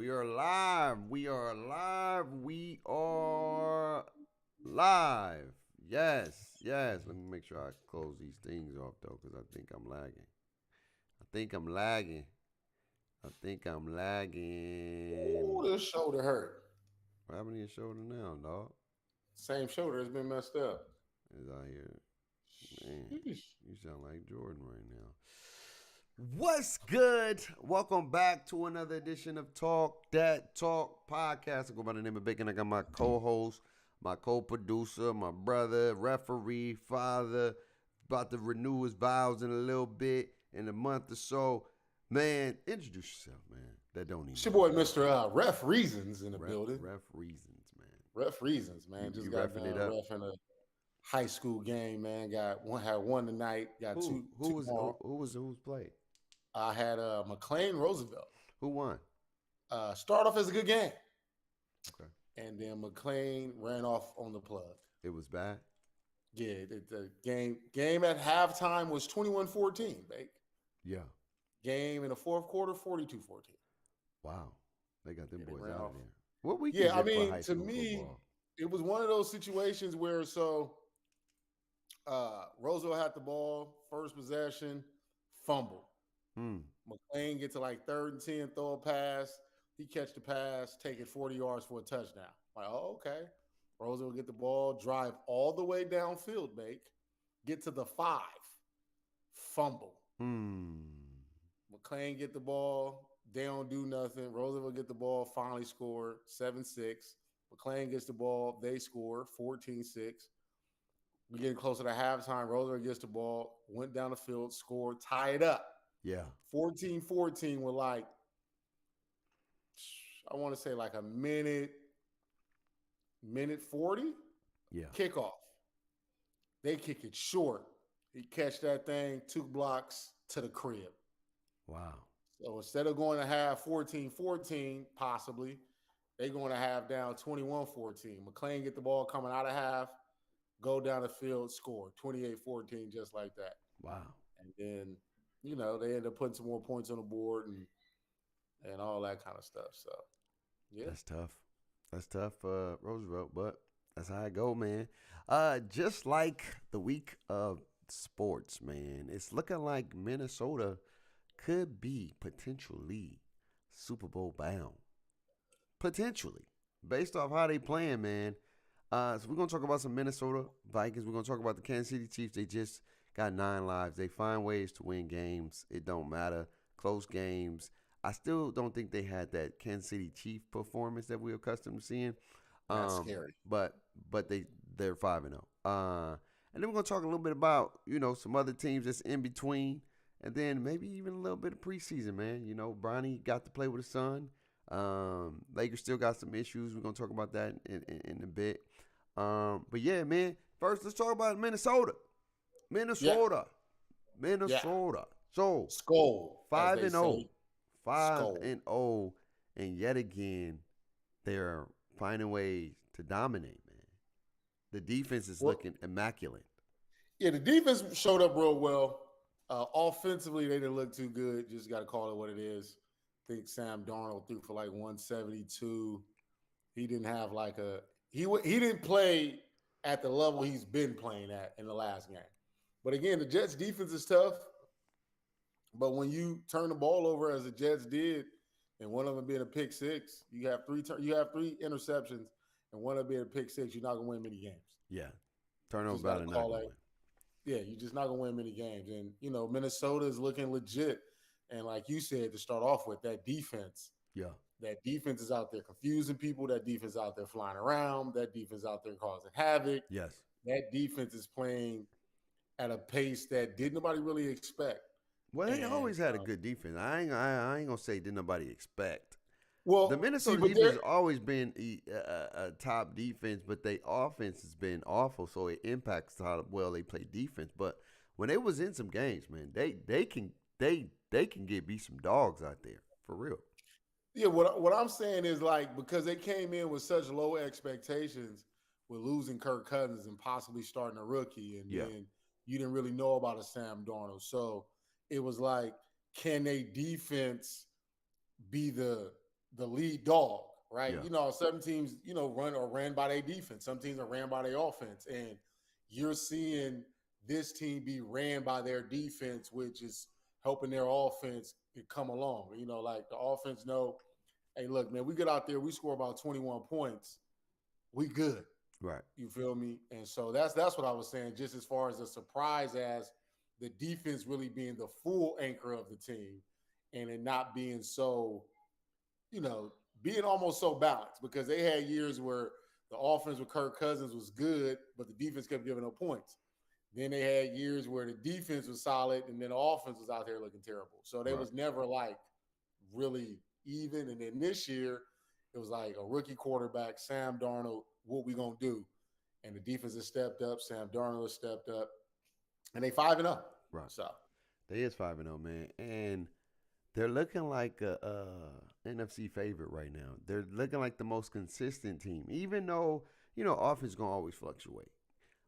We are live. We are live. We are live. Yes, yes. Let me make sure I close these things off though, because I think I'm lagging. I think I'm lagging. I think I'm lagging. Ooh, this shoulder hurt. What happened to your shoulder now, dog? Same shoulder has been messed up. Is out here, man. Sheesh. You sound like Jordan right now. What's good? Welcome back to another edition of Talk That Talk podcast. I go by the name of Bacon. I got my co-host, my co-producer, my brother, referee, father, about to renew his vows in a little bit, in a month or so. Man, introduce yourself, man. That don't even It's your know boy, you. Mr. Ref Reasons in the building. Ref reasons, man. Ref Reasons, man. You Just got refing it done up. ref in a high school game, man. Had one tonight, got Who? two tomorrow. Who's played? I had McLean Roosevelt. Who won? Start off as a good game. Okay. And then McLean ran off on the plug. It was bad. Yeah, the game at halftime was 21-14, Bake. Yeah. Game in the fourth quarter, 42-14. Wow. They got them Yeah, they boys ran out off. of there. What week is Yeah, I it for mean, high to school me, football? it was one of those situations where Roosevelt had the ball, first possession, fumble. McLean get to like 3rd and 10, throw a pass. He catch the pass, take it 40 yards for a touchdown. Like, oh, okay. Roosevelt get the ball, drive all the way downfield, get to the 5, fumble. McLean get the ball, they don't do nothing. Roosevelt get the ball, finally score 7-6. McLean gets the ball, they score 14-6. We getting closer to halftime. Roosevelt gets the ball, went down the field, scored, tie it up. Yeah. 14-14 with like, I want to say like a minute 40 Yeah. kickoff. They kick it short. He catch that thing, 2 blocks to the crib. Wow. So instead of going to have 14-14, possibly, they're going to have down 21-14. McLean get the ball coming out of half, go down the field, score 28-14, just like that. Wow. And then, they end up putting some more points on the board and all that kind of stuff. So, yeah. That's tough. That's tough for Roosevelt, but that's how I go, man. Just like the week of sports, man, it's looking like Minnesota could be potentially Super Bowl bound. Potentially. Based off how they playing, man. So we're going to talk about some Minnesota Vikings. We're going to talk about the Kansas City Chiefs. They just got 9 lives. They find ways to win games. It don't matter. Close games. I still don't think they had that Kansas City Chief performance that we're accustomed to seeing. That's scary. But they're 5-0. And then we're going to talk a little bit about, some other teams that's in between. And then maybe even a little bit of preseason, man. Bronny got to play with his son. Lakers still got some issues. We're gonna talk about that in a bit. But yeah, man. First, let's talk about Minnesota. Minnesota. So Skull, 5-0, 5-0, Skull. and yet again, they're finding ways to dominate. Man, the defense is looking immaculate. Yeah, the defense showed up real well. Offensively, they didn't look too good. Just got to call it what it is. I think Sam Darnold threw for like 172. He didn't have like he didn't play at the level he's been playing at in the last game. But again, the Jets defense is tough. But when you turn the ball over as the Jets did, and one of them being a pick six, you have 3 interceptions, and one of them being a pick six, you're not gonna win many games. Yeah, turnover about not gonna win. Yeah, you're just not gonna win many games. And Minnesota is looking legit. And like you said, to start off with, that defense. Yeah. That defense is out there confusing people. That defense is out there flying around. That defense is out there causing havoc. Yes. That defense is playing at a pace that did nobody really expect. Well, they always had a good defense. I ain't gonna say did nobody expect. Well, the Minnesota defense has always been a top defense, but their offense has been awful, so it impacts how well they play defense. But when they was in some games, man, they can get beat some dogs out there for real. Yeah, what I'm saying is like because they came in with such low expectations with losing Kirk Cousins and possibly starting a rookie, and then you didn't really know about a Sam Darnold, so it was like, can a defense be the the lead dog, right? Yeah. You know, some teams, run or ran by their defense. Some teams are ran by their offense. And you're seeing this team be ran by their defense, which is helping their offense to come along. Like the offense know, hey, look, man, we get out there, we score about 21 points, we good. Right. You feel me? And so that's what I was saying, just as far as a surprise as the defense really being the full anchor of the team and it not being so, you know, being almost so balanced because they had years where the offense with Kirk Cousins was good, but the defense kept giving up points. Then they had years where the defense was solid and then the offense was out there looking terrible. So they Right. was never like really even. And then this year, it was like a rookie quarterback, Sam Darnold, what we gonna do? And the defense has stepped up, Sam Darnold has stepped up, and they 5-0. Right. So They is 5-0, man. And they're looking like a NFC favorite right now. They're looking like the most consistent team, even though, offense is going to always fluctuate.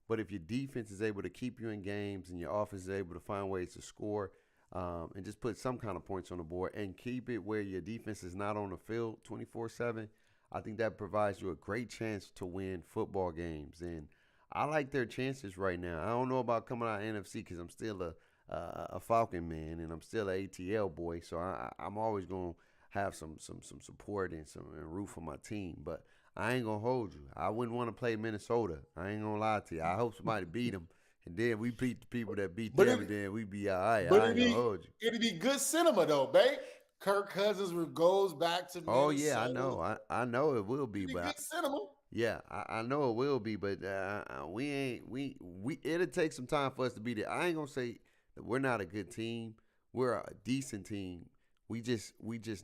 But if your defense is able to keep you in games and your offense is able to find ways to score and just put some kind of points on the board and keep it where your defense is not on the field 24/7, I think that provides you a great chance to win football games. And I like their chances right now. I don't know about coming out of NFC because I'm still a Falcon man and I'm still an ATL boy. So I'm always going to have some support and root for my team. But I ain't going to hold you. I wouldn't want to play Minnesota. I ain't going to lie to you. I hope somebody beat them. And then we beat the people that beat them, and then we be all right. But I ain't going to hold you. It'd be good cinema, though, babe. Kirk Cousins goes back to Minnesota. Oh, yeah, I know. I know it will be. But good cinema. Yeah, I know it will be, but it'll take some time for us to be there. I ain't gonna say that we're not a good team. We're a decent team. We just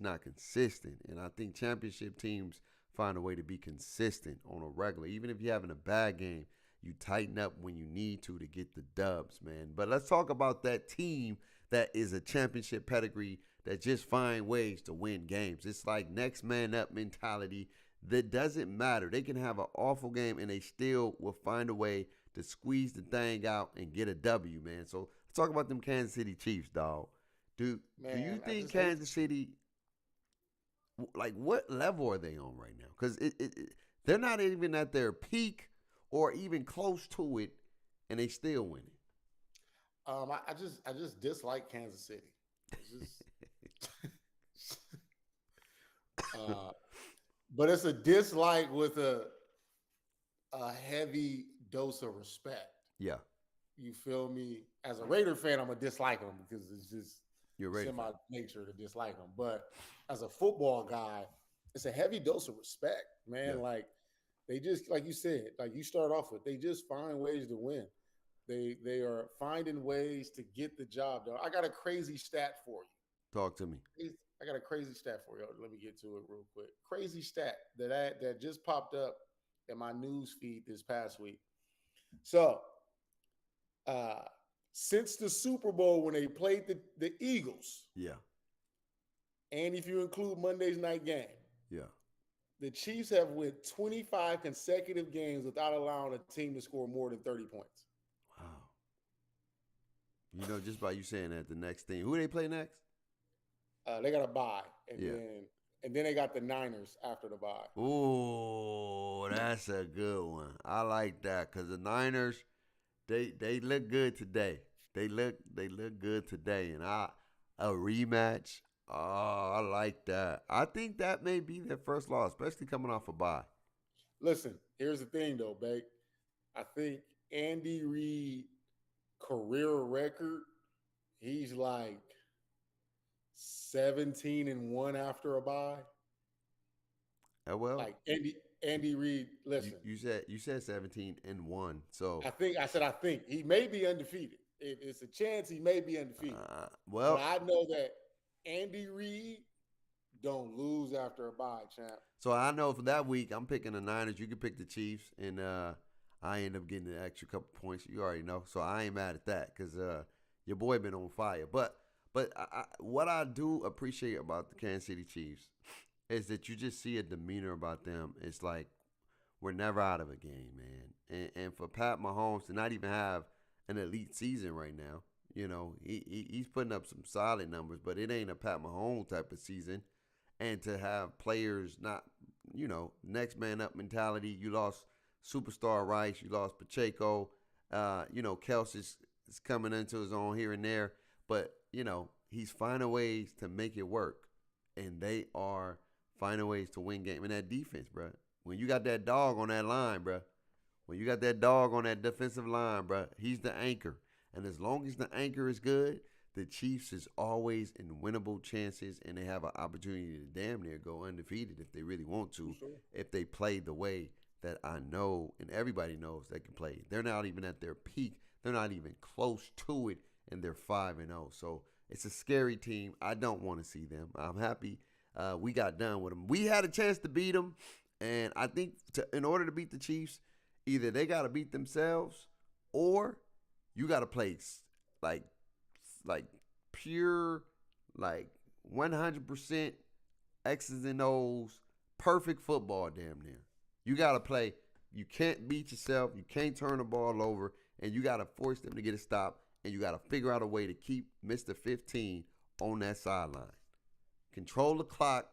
not consistent. And I think championship teams find a way to be consistent on a regular. Even if you're having a bad game, you tighten up when you need to get the dubs, man. But let's talk about that team that is a championship pedigree that just find ways to win games. It's like next man up mentality. That doesn't matter. They can have an awful game and they still will find a way to squeeze the thing out and get a W, man. So let's talk about them Kansas City Chiefs, dog. Do you think Kansas City, like, what level are they on right now? Because they're not even at their peak or even close to it, and they still winning. I just dislike Kansas City. But it's a dislike with a heavy dose of respect. Yeah. You feel me? As a Raider fan, I'm going to dislike them because it's just in my nature to dislike them. But as a football guy, it's a heavy dose of respect, man. Yeah. Like, they just, like you said, like you start off with, they just find ways to win. They are finding ways to get the job done. I got a crazy stat for you. Talk to me. I got a crazy stat for you. Let me get to it real quick. Crazy stat that just popped up in my news feed this past week. So, since the Super Bowl when they played the Eagles, yeah, and if you include Monday's night game, yeah, the Chiefs have won 25 consecutive games without allowing a team to score more than 30 points. Wow. Just by you saying that, the next thing, who they play next? They got a bye, and then they got the Niners after the bye. Ooh, that's a good one. I like that because the Niners, they look good today. They look good today, and a rematch. Oh, I like that. I think that may be their first loss, especially coming off a bye. Listen, here's the thing, though, Bake. I think Andy Reid career record, he's like 17-1 after a bye. Well, like Andy Reid. Listen, you said 17-1. So I think he may be undefeated. It's a chance he may be undefeated. Well, but I know that Andy Reid don't lose after a bye, champ. So I know for that week I'm picking the Niners. You can pick the Chiefs, and I end up getting an extra couple points. You already know, so I ain't mad at that because your boy been on fire. But what I do appreciate about the Kansas City Chiefs is that you just see a demeanor about them. It's like we're never out of a game, man. And for Pat Mahomes to not even have an elite season right now, he's putting up some solid numbers, but it ain't a Pat Mahomes type of season. and to have players not, next man up mentality. You lost superstar Rice, you lost Pacheco. Kelsey is coming into his own here and there, but he's finding ways to make it work, and they are finding ways to win game. And that defense, bro. When you got that dog on that line, bro. When you got that dog on that defensive line, bro, he's the anchor. And as long as the anchor is good, the Chiefs is always in winnable chances, and they have an opportunity to damn near go undefeated if they really want to, if they play the way that I know and everybody knows they can play. They're not even at their peak. They're not even close to it, and they're 5-0. So it's a scary team. I don't want to see them. I'm happy we got done with them. We had a chance to beat them, and I think in order to beat the Chiefs, either they got to beat themselves or you got to play like pure, 100% X's and O's, perfect football damn near. You got to play. You can't beat yourself. You can't turn the ball over, and you got to force them to get a stop, and you got to figure out a way to keep Mr. 15 on that sideline. Control the clock.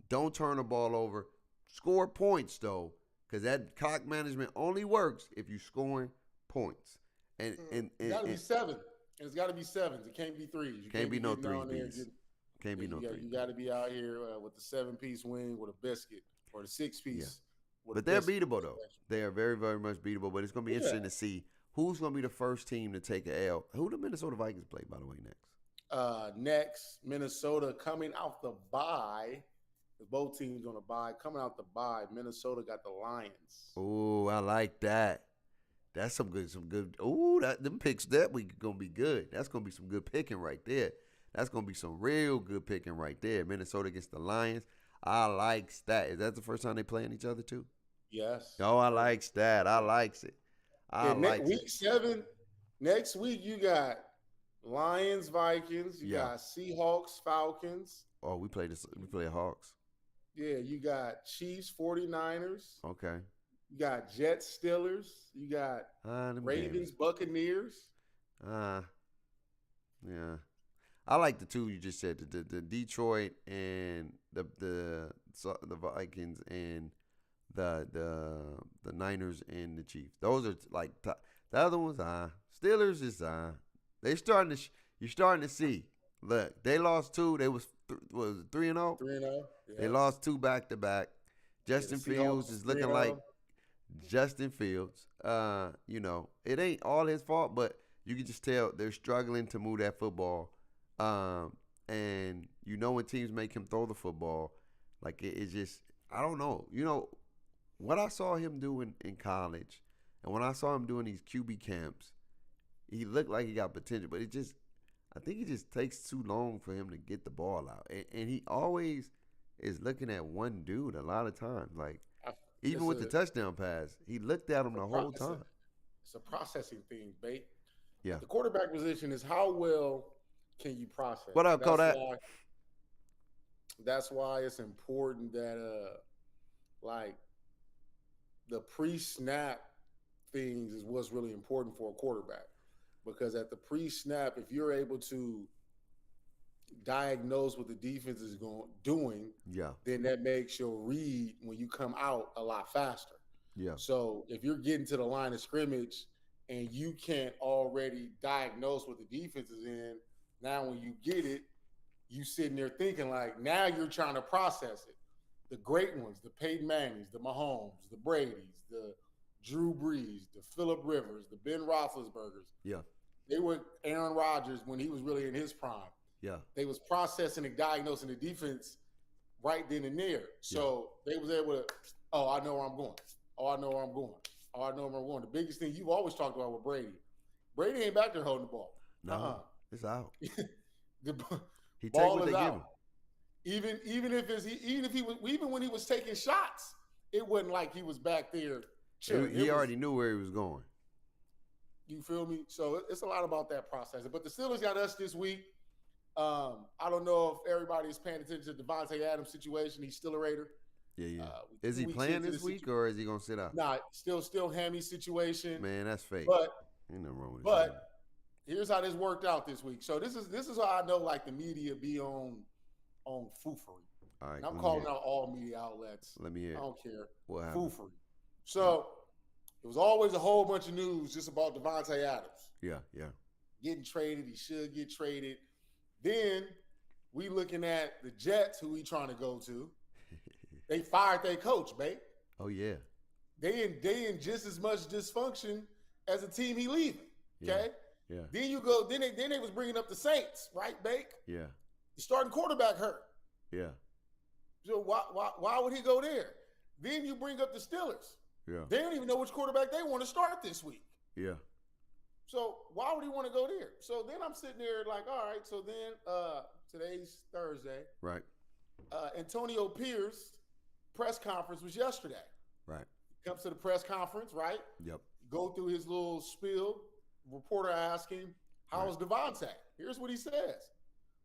Don't turn the ball over. Score points, though, because that clock management only works if you're scoring points. And it's got to be 7. It's got to be 7s. It can't be 3s. You can't be no 3-piece. Can't be no 3. You got to be out here with the 7-piece wing with a biscuit or the 6-piece. Yeah. But they're beatable, though. They are very, very much beatable. But it's going to be interesting to see who's going to be the first team to take an L. Who the Minnesota Vikings play, by the way, next? Next, Minnesota coming out the bye. Both teams on the bye. Coming out the bye, Minnesota got the Lions. Oh, I like that. That's some good. Oh, them picks that week gonna be good. That's gonna be some good picking right there. That's gonna be some real good picking right there. Minnesota against the Lions. I likes that. Is that the first time they playing each other too? Yes. Oh, I likes that. I likes it. Week 7. Next week you got Lions, Vikings. You got Seahawks, Falcons. Oh, we play Hawks. Yeah, you got Chiefs, 49ers. Okay. You got Jets, Steelers. You got Ravens, Buccaneers. Yeah. I like the two you just said, the Detroit and the Vikings and the Niners and the Chiefs. Those are like the other ones. Steelers is you're starting to see. Look, they lost 2. They was 3-0. 3-0. Yeah. They lost 2 back to back. Justin Fields is looking like Justin Fields. It ain't all his fault, but you can just tell they're struggling to move that football. And when teams make him throw the football, like it's just, I don't know. What I saw him do in college, and when I saw him doing these QB camps, he looked like he got potential, but I think it just takes too long for him to get the ball out. And he always is looking at one dude a lot of times. Like, even with the touchdown pass, he looked at him the whole time. It's a processing thing, Bate. Yeah. The quarterback position is how well can you process? What up, Kodak? That's why it's important that, the pre-snap things is what's really important for a quarterback. Because at the pre-snap, if you're able to diagnose what the defense is doing, then that makes your read when you come out a lot faster. Yeah. So if you're getting to the line of scrimmage and you can't already diagnose what the defense is in, now when you get it, you sitting there thinking now you're trying to process it. The great ones, the Peyton Mannings, the Mahomes, the Bradys, the Drew Brees, the Phillip Rivers, the Ben Roethlisbergers. Yeah. They were Aaron Rodgers when he was really in his prime. Yeah. They was processing and diagnosing the defense right then and there. So they was able to, I know where I'm going. I know where I'm going. I know where I'm going. The biggest thing you've always talked about with Brady ain't back there holding the ball. No, it's out. He ball is out. Even when he was taking shots, it wasn't like he was back there chilling. He already knew where he was going. You feel me? So it's a lot about that process. But the Steelers got us this week. I don't know if everybody's paying attention to Devontae Adams' situation. He's still a Raider. Yeah. Is he playing this week or is he gonna sit out? Nah, still hammy situation. Man, that's fake. But ain't nothing wrong with it. But here's how this worked out this week. So this is how I know the media be on foofery. All right, And I'm let me hear calling it. out all media outlets. Let me hear I it. don't care. What happened? Foofery. So it was always a whole bunch of news just about Devontae Adams Yeah, yeah. getting traded. He should get traded. Then we looking at the Jets, who he trying to go to. They fired their coach, babe. Oh yeah, They in just as much dysfunction as the team he leaving. Okay. yeah, Then you go. Then they was bringing up the Saints, right, Bake? yeah, The starting quarterback hurt. yeah, So why would he go there? Then you bring up the Steelers. yeah, They don't even know which quarterback they want to start this week. yeah. So why would he want to go there? So then I'm sitting there like, all right. So then today's Thursday. Right, Antonio Pierce press conference was yesterday. right. Comes to the press conference, right? Yep. Go through his little spiel. Reporter asks him, how's Devontae? Here's what he says.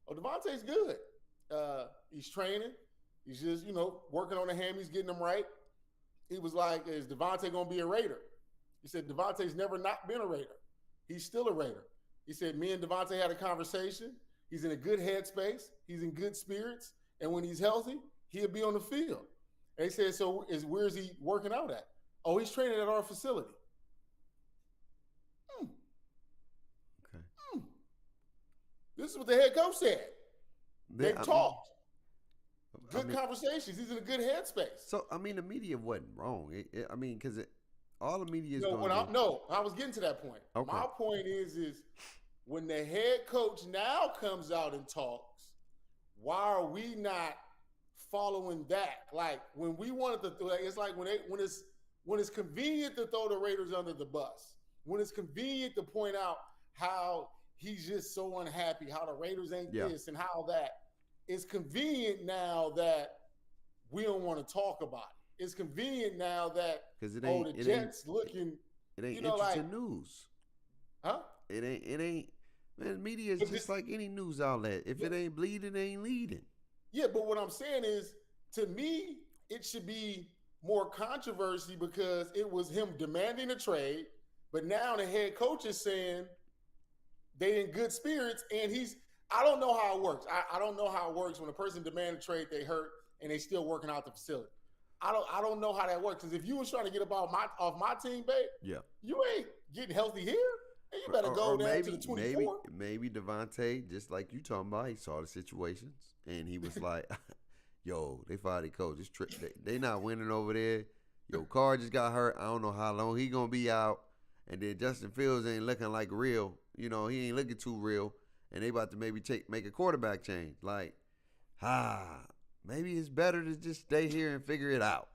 Oh, Devontae's good. He's training. He's just, working on the hammies, getting them right. He was like, is Devontae going to be a Raider? He said, Devontae's never not been a Raider. He's still a Raider. He said, me and Devontae had a conversation. He's in a good headspace. He's in good spirits. And when he's healthy, he'll be on the field. And he said, so where is he working out at? Oh, he's training at our facility. Okay. This is what the head coach said. They talked. Good I mean, conversations. He's in a good headspace. So the media wasn't wrong. I mean, because all the media is I going. was getting to that point. Okay. My point is when the head coach now comes out and talks, why are we not following that? Like when we wanted to, it's like when it's convenient to throw the Raiders under the bus, when it's convenient to point out how he's just so unhappy, how the Raiders ain't this and how that. It's convenient now that we don't want to talk about it. It's convenient now that the Jets looking. It ain't interesting news. Huh? It ain't. Man, media is just like any news outlet. If it ain't bleeding, it ain't leading. Yeah, but what I'm saying is, to me, it should be more controversy because it was him demanding a trade, but now the head coach is saying they in good spirits, and I don't know how it works. I don't know how it works when a person demands a trade, they hurt, and they still working out the facility. I don't know how that works. Because if you was trying to get off my team, babe, you ain't getting healthy here. And you better go down to the 24. Maybe Devontae, just like you talking about, he saw the situations and he was like, "Yo, they fired the coach. They not winning over there. Yo, Carr just got hurt. I don't know how long he gonna be out. And then Justin Fields ain't looking like real. He ain't looking too real. And they about to maybe make a quarterback change. Like, maybe it's better to just stay here and figure it out.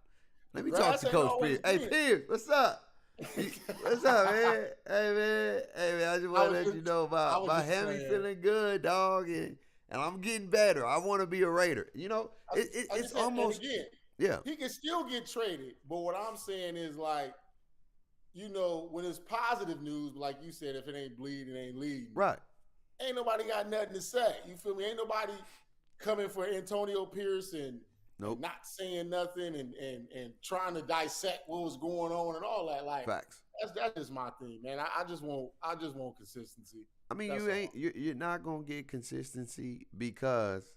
Let me talk to Coach Pierce. Hey, Pierce, what's up? What's up, man? Hey, man, I just want to let you know about my hammy feeling good, dog, and I'm getting better. I want to be a Raider. It's almost again. Yeah. He can still get traded, but what I'm saying is like, when it's positive news, like you said, if it ain't bleeding, it ain't leading. Right. Ain't nobody got nothing to say. You feel me? Ain't nobody coming for Antonio Pierce and not saying nothing and trying to dissect what was going on and all that. Like facts. That's just my thing, man. I just want consistency. I mean, you're not gonna get consistency because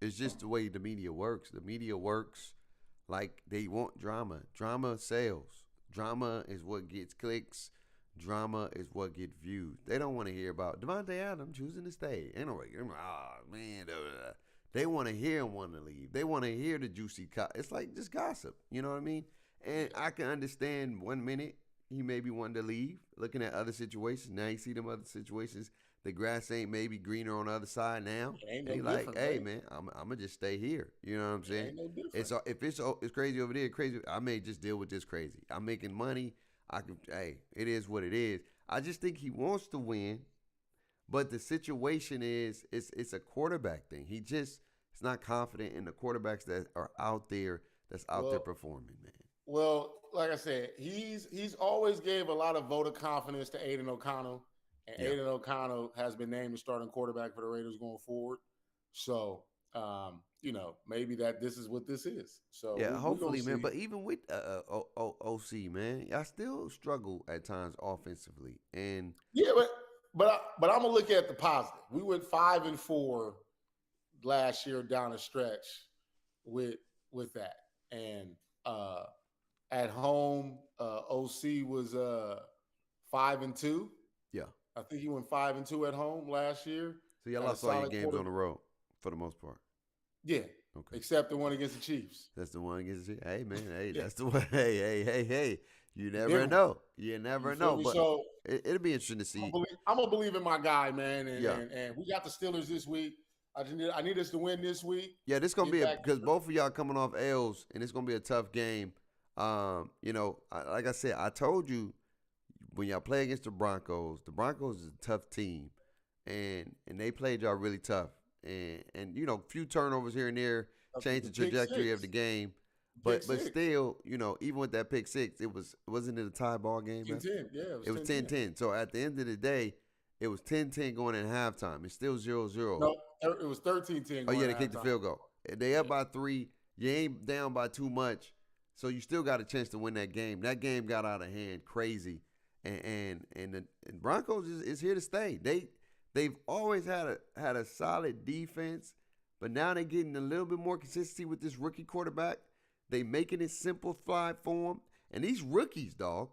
it's just the way the media works. The media works like they want drama. Drama sells. Drama is what gets clicks. Drama is what gets views. They don't want to hear about Devontae Adams choosing to stay. Ain't no man. They want to hear him want to leave. They want to hear the juicy it's like just gossip. You know what I mean? And I can understand 1 minute he maybe wanted to leave, looking at other situations. Now you see them other situations. The grass ain't maybe greener on the other side now. Ain't and like, hey man, I'm gonna just stay here. You know what I'm saying? Ain't no If it's crazy over there, crazy. I may just deal with this crazy. I'm making money. It is what it is. I just think he wants to win, but the situation is it's a quarterback thing. He's not confident in the quarterbacks that are out there there performing, man. Well, like I said, he's always gave a lot of vote of confidence to Aiden O'Connell, and Aiden O'Connell has been named the starting quarterback for the Raiders going forward. So, maybe this is what this is. So hopefully, man. But even with OC, man, I still struggle at times offensively, and but I'm gonna look at the positive. We went 5-4 last year down the stretch with that. And uh, at home, OC was 5-2. Yeah. I think he went 5-2 at home last year. So y'all Got a lost all your solid games quarter. on the road for the most part. Yeah, Okay. except the one against the Chiefs. That's the one against the Hey man, hey, Yeah. that's the one. Hey. You never Big one. know. You never You feel know. me? But So it'll be interesting to see. I'm gonna believe in my guy, man. And, Yeah. and we got the Steelers this week. I need us to win this week. Yeah, this gonna Get be back. because both of y'all coming off L's, and it's gonna be a tough game. Like I said, I told you when y'all play against the Broncos is a tough team, and they played y'all really tough, and few turnovers here and there changed the trajectory of the game, but still, even with that pick six, wasn't it a tie ball game? 10-10. Yeah, it was 10-10. So at the end of the day, it was 10-10 going in halftime. It's still 0-0. No, it was 13-10. Oh yeah, they kicked the field goal. They up by 3. You ain't down by too much, so you still got a chance to win that game. That game got out of hand, crazy, and the Broncos is here to stay. They've always had a solid defense, but now they're getting a little bit more consistency with this rookie quarterback. They making it simplified for them, and these rookies, dog.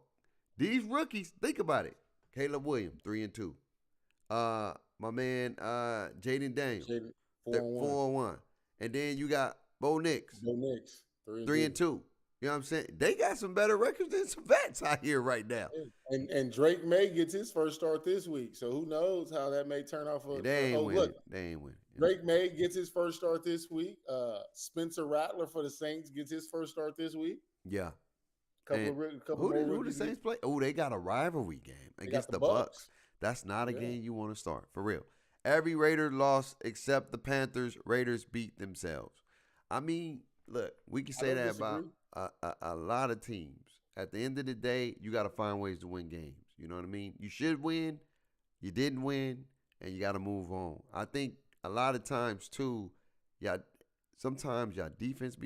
These rookies, think about it. Caleb Williams, 3-2. My man, Jaden Daniels, 4-1. And then you got Bo Nix, 3-2. You know what I'm saying? They got some better records than some vets out here right now. And Drake May gets his first start this week, so who knows how that may turn out for. They ain't winning. Drake May gets his first start this week. Spencer Rattler for the Saints gets his first start this week. Yeah. Who the Saints play? Oh, they got a rivalry game against the Bucks. That's not a game you want to start, for real. Every Raider lost except the Panthers. Raiders beat themselves. I mean, look, we can say that about a lot of teams. At the end of the day, you got to find ways to win games. You know what I mean? You should win. You didn't win, and you got to move on. I think a lot of times, too, sometimes your defense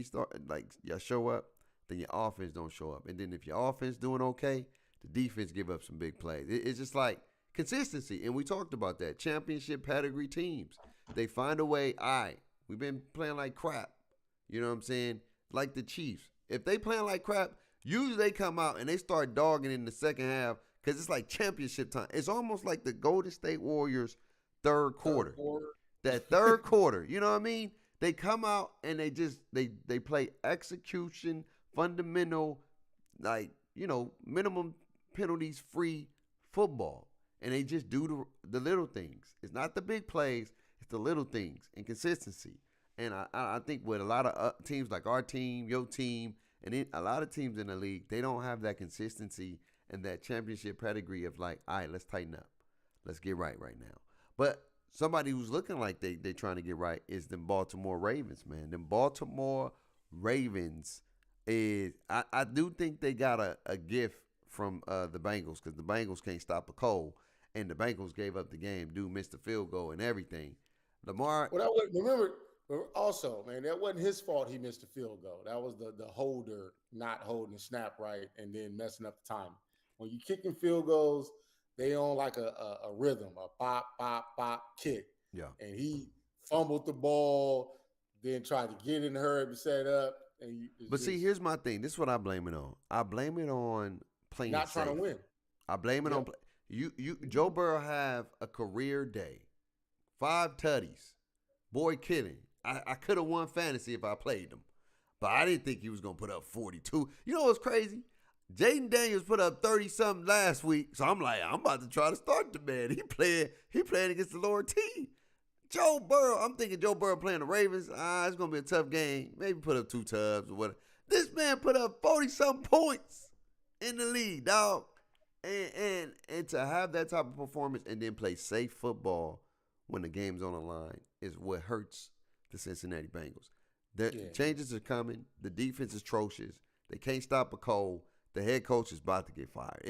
y'all show up, then your offense don't show up. And then if your offense doing okay, the defense give up some big plays. It's just like consistency, and we talked about that. Championship pedigree teams, they find a way. We've been playing like crap. You know what I'm saying? Like the Chiefs. If they playing like crap, usually they come out and they start dogging in the second half because it's like championship time. It's almost like the Golden State Warriors third quarter. That third quarter, you know what I mean? They come out and they play execution, fundamental, minimum penalties free football. And they just do the little things. It's not the big plays, it's the little things and consistency. And I think with a lot of teams like our team, your team, and a lot of teams in the league, they don't have that consistency and that championship pedigree of like, all right, let's tighten up. Let's get right now. But somebody who's looking like they trying to get right is the Baltimore Ravens, man. The Baltimore Ravens I do think they got a gift from the Bengals because the Bengals can't stop a cold, and the Bengals gave up the game. Dude missed the field goal and everything. Lamar. Well, remember also, man, that wasn't his fault. He missed the field goal. That was the holder not holding the snap right and then messing up the time. When you kicking field goals, they on like a rhythm, a pop, pop, pop, kick. Yeah. And he fumbled the ball, then tried to get in a hurry to set up. See, here's my thing. This is what I blame it on. I blame it on playing not safe. Trying to win. I blame it on Joe Burrow have a career day, 5 tutties. Boy, kidding. I could have won fantasy if I played him, but I didn't think he was gonna put up 42. You know what's crazy? Jaden Daniels put up 30-something last week, so I'm like, I'm about to try to start the man. He playing against the lower team. Joe Burrow, I'm thinking Joe Burrow playing the Ravens. It's gonna be a tough game. Maybe put up 2 tubs or whatever. This man put up 40-something points in the league, dog. And to have that type of performance and then play safe football when the game's on the line is what hurts the Cincinnati Bengals. The changes are coming. The defense is atrocious. They can't stop a cold. The head coach is about to get fired.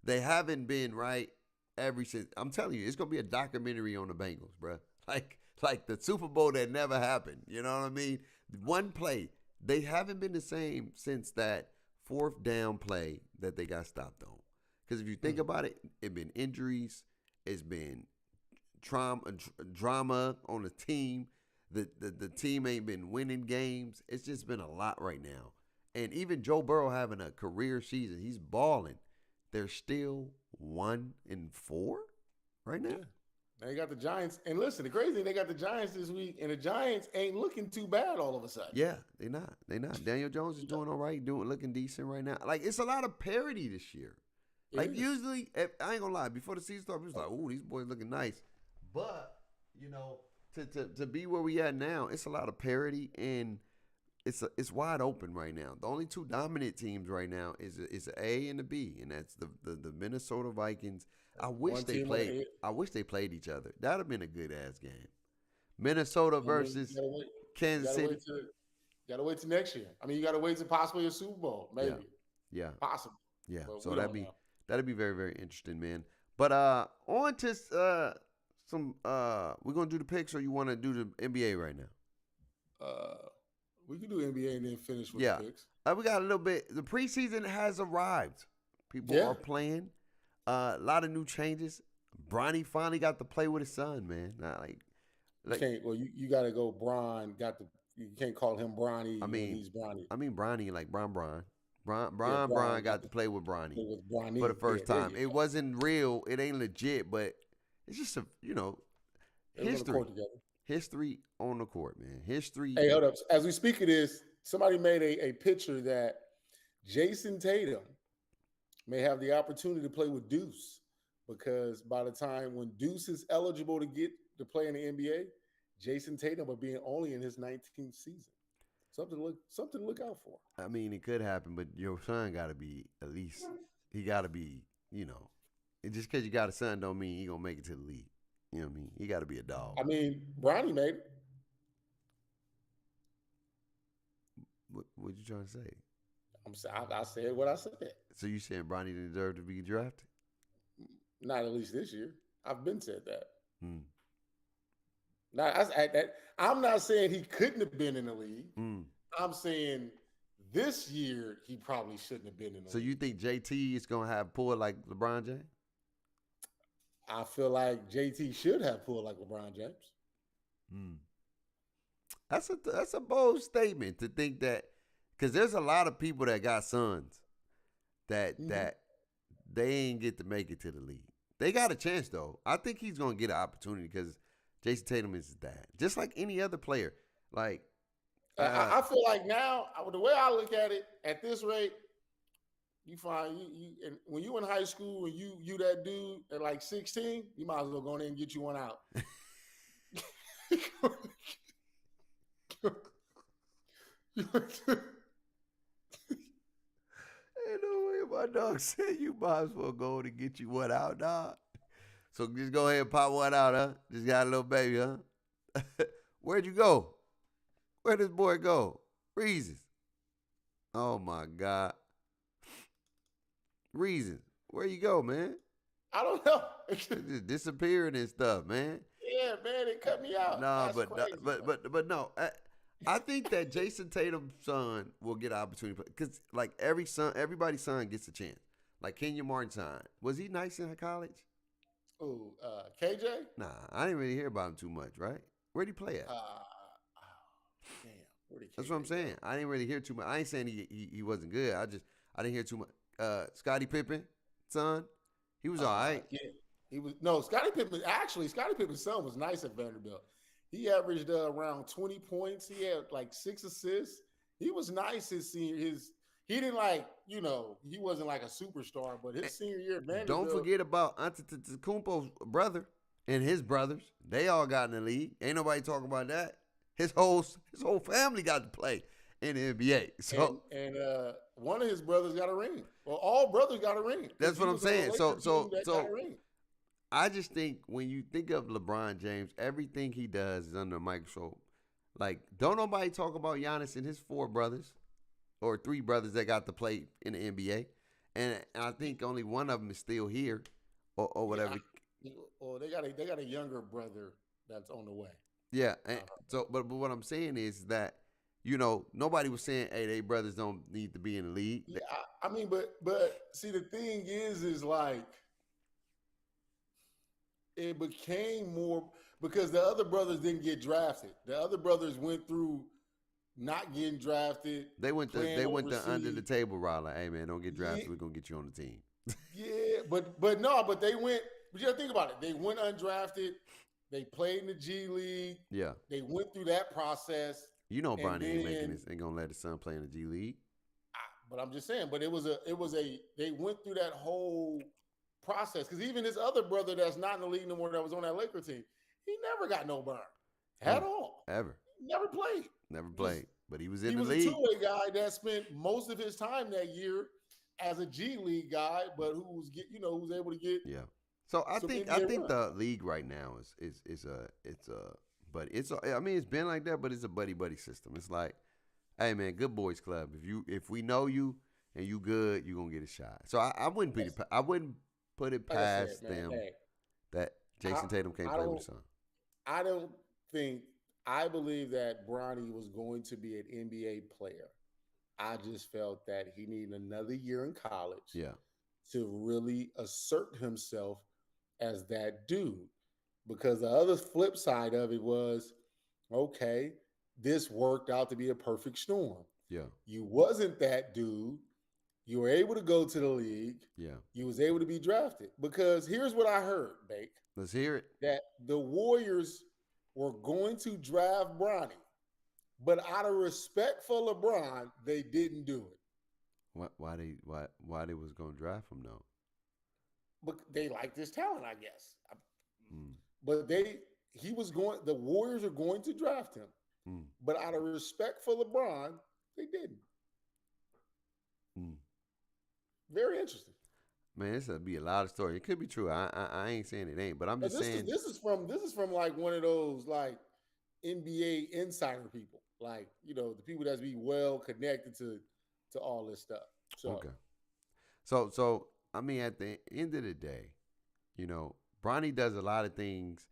They haven't been right ever since. I'm telling you, it's gonna be a documentary on the Bengals, bro. Like the Super Bowl that never happened. You know what I mean? One play. They haven't been the same since that 4th down play that they got stopped on. Because if you think about it, it's been injuries. It's been drama on the team. the team ain't been winning games. It's just been a lot right now. And even Joe Burrow having a career season, he's balling. They're still 1-4 right now. Yeah. They got the Giants. And listen, the crazy thing, they got the Giants this week, and the Giants ain't looking too bad all of a sudden. Yeah, they not. They not. Daniel Jones is doing all right, looking decent right now. Like, it's a lot of parity this year. Like, usually, I ain't gonna lie, before the season started, we was like, ooh, these boys looking nice. But, you know, to be where we at now, it's a lot of parity, and it's wide open right now. The only two dominant teams right now is the A and the B, and that's the Minnesota Vikings. I wish they played each other. That'd have been a good ass game. Minnesota versus Kansas City. Gotta wait till next year. I mean, you gotta wait till possibly a Super Bowl, maybe. Yeah. Possible. Yeah. But So that'd be very, very interesting, man. But on to some we're gonna do the picks, or you want to do the NBA right now? We can do NBA and then finish with the picks. We got a little bit. The preseason has arrived. People are playing. A lot of new changes. Bronny finally got to play with his son, man. You got to go. Bron you can't call him Bronny. I mean, he's Bronny. I mean Bronny, like Bron. Bron got to play with Bronny for the first time. It wasn't real. It ain't legit, but it's just history. History on the court, man. History. Hey, hold up. As we speak of this, somebody made a picture that Jason Tatum may have the opportunity to play with Deuce, because by the time when Deuce is eligible to get to play in the NBA, Jason Tatum will be only in his 19th season. Something to look out for. I mean, it could happen, but your son got to be at least. He got to be, just because you got a son don't mean he gonna make it to the league. You know what I mean? He got to be a dog. I mean, Bronny made it. What you trying to say? I said what I said. So you saying Bronny didn't deserve to be drafted? Not at least this year. I've been said that. I'm not saying he couldn't have been in the league. I'm saying this year he probably shouldn't have been in the league. So you think JT is gonna have pull like LeBron James? I feel like JT should have pulled like LeBron James. That's a bold statement to think that, because there's a lot of people that got sons that they ain't get to make it to the league. They got a chance though. I think he's gonna get an opportunity because Jason Tatum is his dad, just like any other player. Like I feel like now, the way I look at it, at this rate, you find and when you in high school and you that dude at like 16, you might as well go in there and get you one out. Ain't no way my dog said you might as well go to get you one out, dog. So just go ahead and pop one out, huh? Just got a little baby, huh? Where'd you go? Where'd this boy go? Reasons. Oh my God. Reasons. Where you go, man? I don't know. Just disappearing and stuff, man. Yeah, man, it cut me out. No, but no. I think that Jason Tatum's son will get an opportunity because, like, everybody's son gets a chance. Like Kenyon Martin's son, was he nice in college? Oh, KJ? Nah, I didn't really hear about him too much. Right? Where'd he play at? Damn, that's what I'm saying. I didn't really hear too much. I ain't saying he wasn't good. I didn't hear too much. Scottie Pippen, son, he was all right. Yeah, he was. No, Scottie Pippen's son was nice at Vanderbilt. He averaged around 20 points. He had like 6 assists. He was nice his senior. He didn't he wasn't like a superstar, but his senior year at Vanderbilt. Don't forget about Antetokounmpo's brother and his brothers. They all got in the league. Ain't nobody talking about that. His whole family got to play in the NBA. So and one of his brothers got a ring. Well, all brothers got a ring. That's what I'm saying. So I just think when you think of LeBron James, everything he does is under a microscope. Like, don't nobody talk about Giannis and his 4 brothers or 3 brothers that got to play in the NBA. And I think only one of them is still here or whatever. Well, they got a younger brother that's on the way. Yeah. And but what I'm saying is that, nobody was saying, hey, they brothers don't need to be in the league. Yeah, I mean, but see, the thing is like, it became more because the other brothers didn't get drafted. The other brothers went through not getting drafted, They went playing the under the overseas. table route. Like, hey man, don't get Yeah, drafted. We're gonna get you on the team. yeah, but no, but they went. But you got to think about it. They went undrafted. They played in the G League. Yeah, They went through that process, you know and Bronny ain't making then. this. Ain't gonna let his son play in the G League. But I'm just saying. But it was a. They went through that whole process because even his other brother that's not in the league no more that was on that Laker team, he never got no burn at all. Ever. He never played. Never Just played. But he was in he the was a league. two-way guy that spent most of his time that year as a G League guy, but who's able to get Yeah. So I some think NBA run. the league right now but I mean it's been like that, but it's a buddy system. It's like, hey man, good boys club. If we know you and you good, you gonna get a shot. So I wouldn't put it Like I said, past man, them hey, that Jason Tatum can't I play with don't his son. I don't think I believe that Bronny was going to be an NBA player. I just felt that he needed another year in college Yeah. to really assert himself as that dude. Because the other flip side of it was, okay, this worked out to be a perfect storm. Yeah. You wasn't that dude. You were able to go to the league. Yeah. You was able to be drafted. Because here's what I heard, Bake, Let's hear it. that the Warriors were going to draft Bronny, but out of respect for LeBron, they didn't do it. Why they was gonna draft him though? But they liked his talent, I guess. Mm. But the Warriors are going to draft him. Mm. But out of respect for LeBron, they didn't. Mm. Very interesting. Man, this would be a lot of story. It could be true. I ain't saying it ain't, but I'm just saying This is from like one of those like NBA insider people, like the people that's be well connected to all this stuff. So okay. So I mean, at the end of the day, Bronny does a lot of things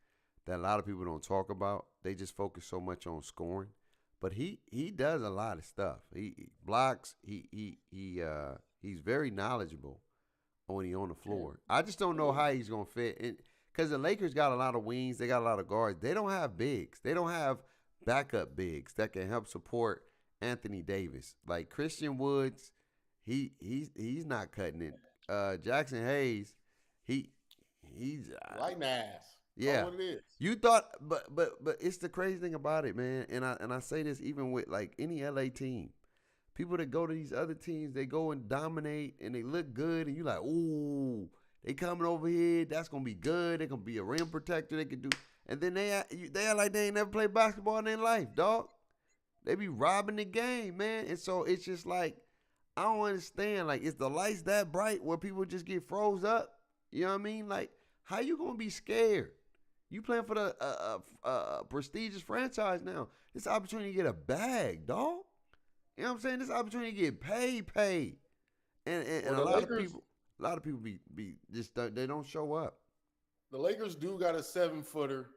that a lot of people don't talk about. They just focus so much on scoring, but he does a lot of stuff. He blocks. He's very knowledgeable when he's on the floor. I just don't know how he's gonna fit. Because the Lakers got a lot of wings, they got a lot of guards. They don't have bigs. They don't have backup bigs that can help support Anthony Davis. Like Christian Woods, he's not cutting it. Jackson Hayes, he's light ass. yeah. What it is. You thought, but it's the crazy thing about it, man. And I say this even with like any LA team. People that go to these other teams, they go and dominate and they look good, and you like, ooh, they coming over here. That's gonna be good. They're gonna be a rim protector. They can do, and then they act like they ain't never played basketball in their life, dog. They be robbing the game, man. And so it's just like, I don't understand. Like, is the lights that bright where people just get froze up? You know what I mean? Like, how you gonna be scared? You playing for the prestigious franchise now. This opportunity to get a bag, dog. You know what I'm saying? This opportunity to get paid. And a lot of people be just they don't show up. The Lakers do got a 7-footer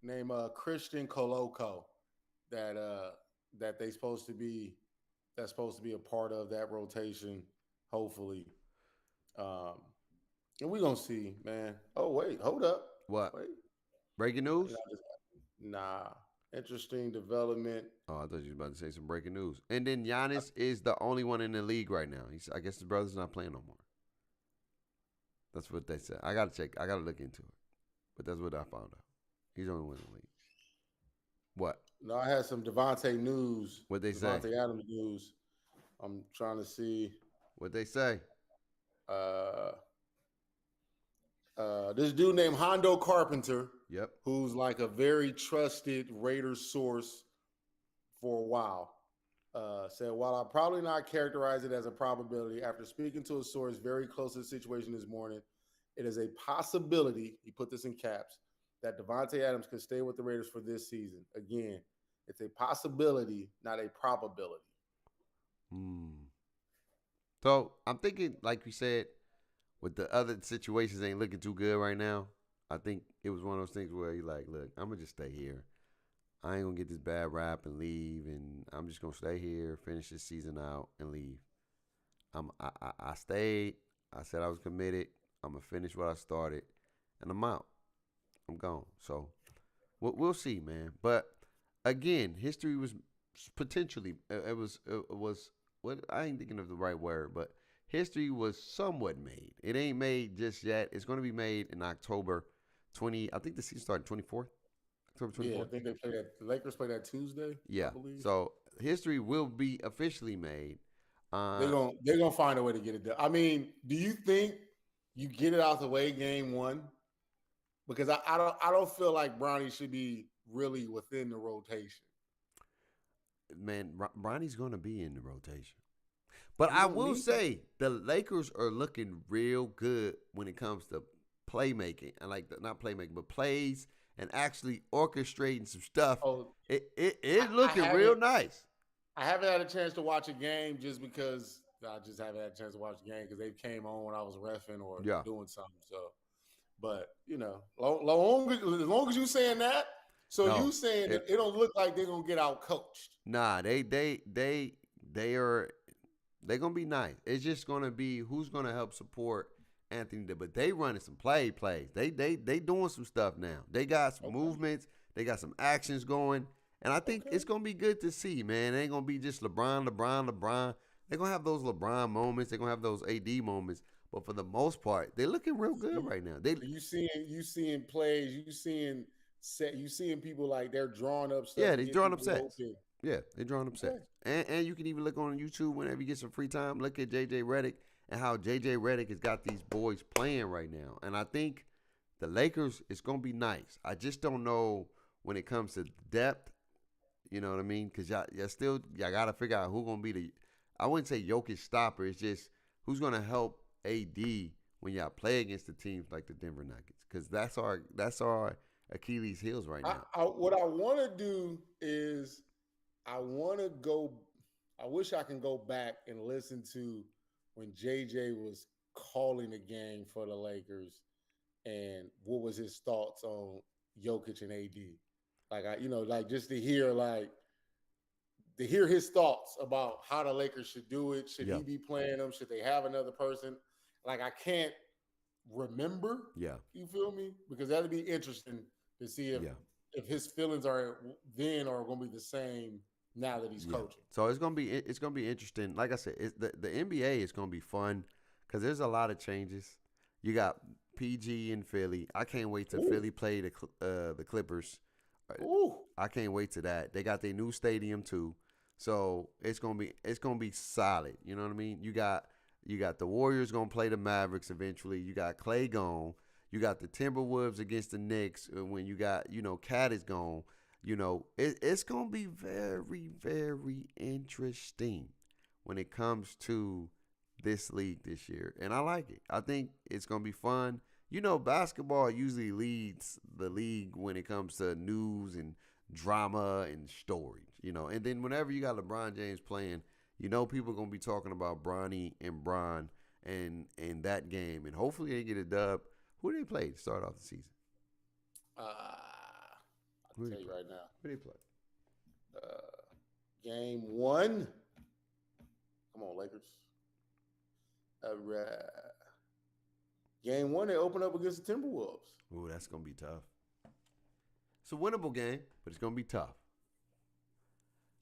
named Christian Koloko that that's supposed to be a part of that rotation, hopefully. And we're gonna see, man. Oh, wait, hold up. What? Wait. Breaking news? Nah. Interesting development. Oh, I thought you were about to say some breaking news. And then Giannis is the only one in the league right now. I guess his brother's not playing no more. That's what they said. I gotta check. I gotta look into it. But that's what I found out. He's the only one in the league. What? No, I had some Devontae news. What they say? Devontae Adams news. I'm trying to see. What they say? This dude named Hondo Carpenter. Yep. Who's like a very trusted Raiders source for a while. Said, while I probably not characterize it as a probability, after speaking to a source very close to the situation this morning, it is a possibility, he put this in caps, that Devontae Adams could stay with the Raiders for this season. Again, it's a possibility, not a probability. So I'm thinking, like you said, with the other situations ain't looking too good right now. I think it was one of those things where you're like, look, I'm going to just stay here. I ain't going to get this bad rap and leave, and I'm just going to stay here, finish this season out, and leave. I stayed. I said I was committed. I'm going to finish what I started, and I'm out. I'm gone. So We'll see, man. But again, history was potentially it was what I ain't thinking of the right word, but history was somewhat made. It ain't made just yet. It's going to be made in October 20. I think the season started 24th, October Yeah, I 24th. think they play that. The Lakers play that Tuesday, I Yeah. believe. So history will be officially made. Uh, They're gonna find a way to get it done. I mean, do you think you get it out the way game one? Because I don't feel like Brownie should be really within the rotation. man, Bronny's going to be in the rotation. But You I don't will need him. say the Lakers are looking real good when it comes to playmaking. I like not playmaking, but plays and actually orchestrating some stuff. Oh, It I looking real haven't nice. I haven't had a chance to watch a game just because I just haven't had a chance to watch a game because they came on when I was refing or Yeah. doing something. So, but as long as you saying that, so you No. saying that It it don't look like they're gonna get out coached. nah, they are they're gonna be nice. It's just gonna be who's gonna help support Anthony. But they running some plays. They doing some stuff now. They got some Okay, movements. They got some actions going, and I think okay. it's gonna be good to see. Man, it ain't gonna be just LeBron. They're gonna have those LeBron moments. They're gonna have those AD moments. But for the most part, they're looking real good You right now. They you seeing plays, you seeing people like they're drawing up stuff Yeah, to they get drawing up people sets. open. Yeah, they drawing up Okay, sets. And you can even look on YouTube whenever you get some free time. Look at JJ Redick and how JJ Redick has got these boys playing right now. And I think the Lakers is gonna be nice. I just don't know when it comes to depth. You know what I mean? Because y'all gotta figure out who gonna be the. I wouldn't say Jokic stopper. It's just who's gonna help AD when y'all play against the teams like the Denver Nuggets. Because that's our Achilles heels right now. what I want to do is I want to go. I wish I can go back and listen to when JJ was calling the game for the Lakers and what was his thoughts on Jokic and AD. Like like just to hear his thoughts about how the Lakers should do it. Should Yeah, he be playing them? Should they have another person? Like I can't remember. yeah, You feel me? Because that'd be interesting to see yeah. if his feelings are then are going to be the same now that he's Yeah. coaching. So it's gonna be interesting. Like I said, the NBA is gonna be fun because there's a lot of changes. You got PG in Philly. I can't wait till Ooh, Philly play the Clippers. ooh. I can't wait to that. They got their new stadium too, so it's gonna be solid. You know what I mean? You got the Warriors gonna play the Mavericks eventually. You got Clay gone. You got the Timberwolves against the Knicks when you got Cat is gone. It's gonna be very, very interesting when it comes to this league this year, and I like it. I think it's gonna be fun. Basketball usually leads the league when it comes to news and drama and stories. And then whenever you got LeBron James playing, people gonna be talking about Bronny and Bron and that game, and hopefully they get a dub. Who they play to start off the season? I'll Who they tell you play? right now. Who they play? Game one. Come on, Lakers. All right. Game one, they open up against the Timberwolves. Ooh, that's gonna be tough. It's a winnable game, but it's gonna be tough.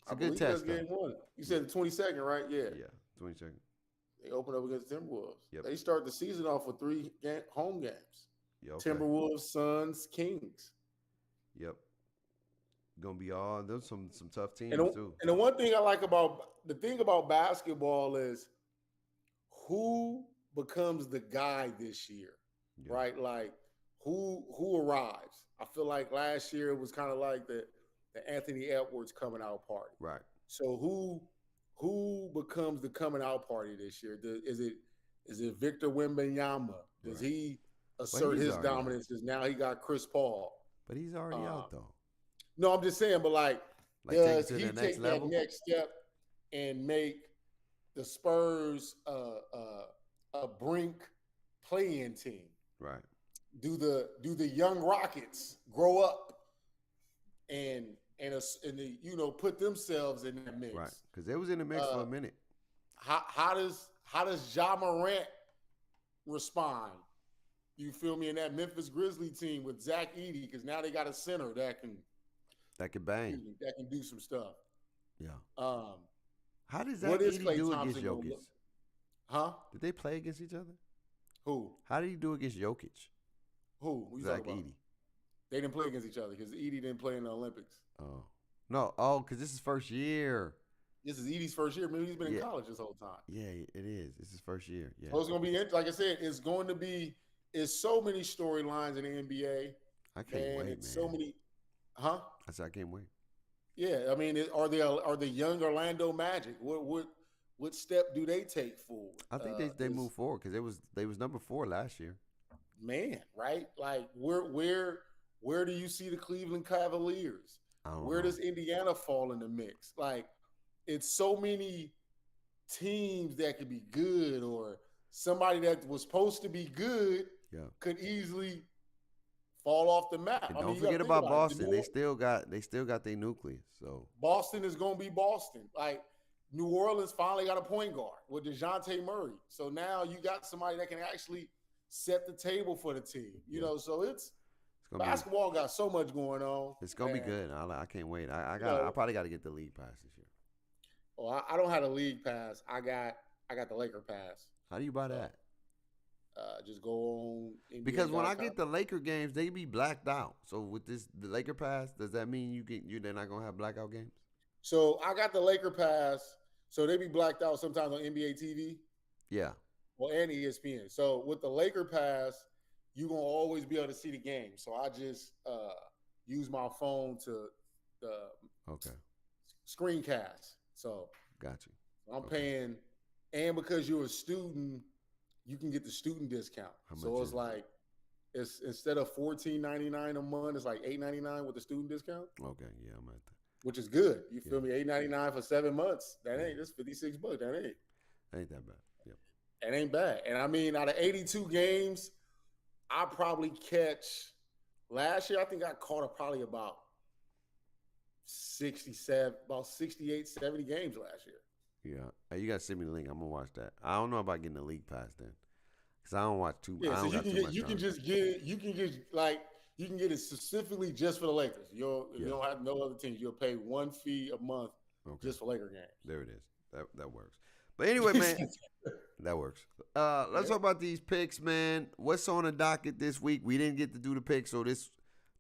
It's I a good believe that's test, though. game one. You said the 22nd, right? Yeah. Yeah, 20 seconds. They open up against the Timberwolves. Yep. They start the season off with home games. Yeah, okay. Timberwolves, Suns, Kings. Yep. Gonna be all those some tough teams And too. the one thing I like about basketball is who becomes the guy this year, Yeah. right? Like who arrives. I feel like last year it was kind of like the Anthony Edwards coming out party. Right. So who becomes the coming out party this year? Is it Victor Wembanyama? Does Right. he But assert he's his already out. dominance? Because now he got Chris Paul. But he's already out though. No, I'm just saying, but like Like take it does to he the next take level. that next step and make the Spurs a brink play-in team? Right. Do the young Rockets grow up and put themselves in that mix? Right. Because they was in the mix for a minute. How does Ja Morant respond? You feel me? In that Memphis Grizzly team with Zach Edey, because now they got a center That could bang. that can do some stuff. Yeah. Um, How does what Zach is Edey Klay do against Thompson gonna Jokic? look? Huh? Did they play against each other? Who? How did he do against Jokic? Who? What you Zach talking about? Edey. They didn't play against each other because Edey didn't play in the Olympics. Oh. No. Oh, because this is first year. This is Edey's first year. Maybe he's been in Yeah. college this whole time. Yeah, it is. It's his first year. Yeah. So it's gonna be like I said. It's going to be. It's so many storylines in the NBA. I can't wait, It's man. so many. Huh? I said I can't wait. Yeah. I mean, are the young Orlando Magic? What step do they take forward? I think they move forward because they was number 4 last year. Man, right? Like where do you see the Cleveland Cavaliers? I don't Where know. does Indiana fall in the mix? Like, it's so many teams that could be good, or somebody that was supposed to be good Yeah. could easily fall off the map. And I mean, don't you gotta forget think about it. Boston. They still got their nucleus. So Boston is going to be Boston. Like, New Orleans finally got a point guard with DeJounte Murray. So now you got somebody that can actually set the table for the team. You know, so it's gonna basketball got so much going on. It's gonna be good. I can't wait. I probably got to get the league pass this year. Oh, I don't have a league pass. I got the Laker pass. How do you buy that? Just go on NBA. Because when I get the Laker games, they be blacked out. So with the Laker pass, does that mean they're not gonna have blackout games? So I got the Laker pass. So they be blacked out sometimes on NBA TV. Yeah. Well, and ESPN. So with the Laker pass, you're gonna always be able to see the game. So I just use my phone to Okay. screencast. So Got you. I'm paying, and because you're a student, you can get the student discount. So it's like it's instead of $14.99 a month, it's like $8.99 with the student discount. Okay, yeah, I'm at that. Which is good. You feel me? $8.99 for 7 months. That's $56. That ain't that bad. Yep. That ain't bad. And I mean, out of 82 games, I probably catch last year. I think I caught probably about 67, about 68, 70 games last year. Yeah. Hey, you gotta send me the link. I'm gonna watch that. I don't know about getting the league pass then, because I don't watch too. Yeah, I so don't got too much you time. can just get it. You can get it specifically just for the Lakers. You don't have no other teams. You'll pay one fee a month just for Laker games. There it is. That works. But anyway, man, that works. Let's talk about these picks, man. What's on the docket this week? We didn't get to do the picks, so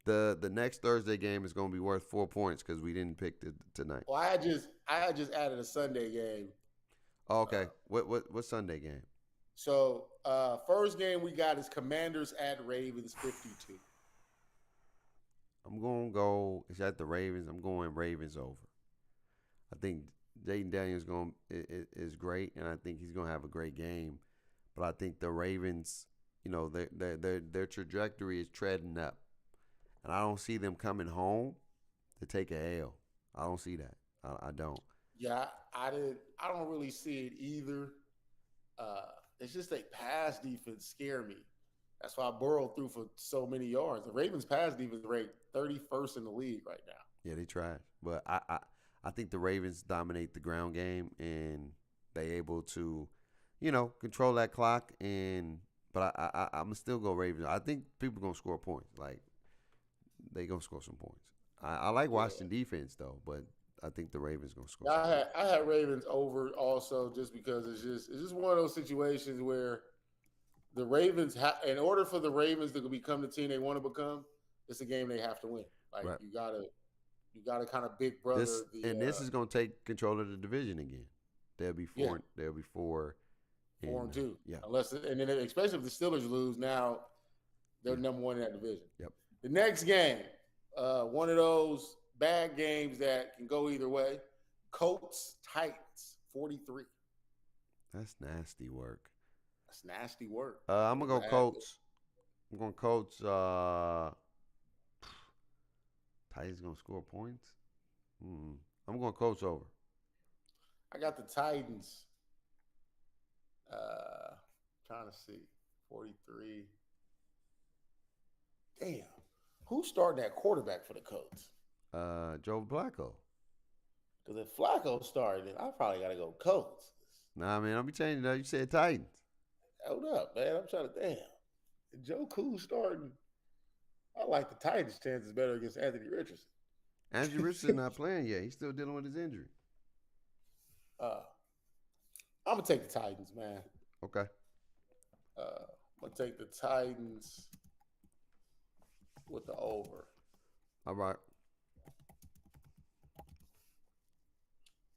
the next Thursday game is going to be worth 4 points because we didn't pick tonight. Well, I just added a Sunday game. Oh, okay. What Sunday game? So first game we got is Commanders at Ravens 52. I'm going to go. It's at the Ravens. I'm going Ravens over. I think Jaden Daniels is great, and I think he's going to have a great game. But I think the Ravens, their trajectory is treading up, and I don't see them coming home to take a L. I don't see that. I don't. Yeah, I don't really see it either. It's just a pass defense scare me. That's why Burrow threw for so many yards. The Ravens pass defense ranked 31st in the league right now. Yeah, they tried, but I think the Ravens dominate the ground game and they able to, control that clock. But I'm still go Ravens. I think people gonna score points. Like they gonna score some points. I like Washington defense though, but I think the Ravens gonna score. I had Ravens over also just because it's just one of those situations where the Ravens in order for the Ravens to become the team they want to become, it's a game they have to win. Like you gotta kind of big brother. This is gonna take control of the division again. They'll be 4. They'll be 4. 4-2. Yeah. And then especially if the Steelers lose, now they're number 1 in that division. Yep. The next game, one of those bad games that can go either way. Colts Titans 43. That's nasty work. That's nasty work. I'm gonna go Colts. I'm going Colts. Titans gonna score points. I'm going Colts over. I got the Titans. Trying to see 43. Damn, who's starting that quarterback for the Colts? Joe Flacco. Because if Flacco started, I probably got to go Colts. Nah, man, I'll be changing that. You said Titans. Hold up, man. I'm trying to damn. Joe Cool starting. I like the Titans' chances better against Anthony Richardson. Andrew Richardson not playing yet. He's still dealing with his injury. uh, I'm gonna take the Titans, man. Okay. I'm gonna take the Titans with the over. All right.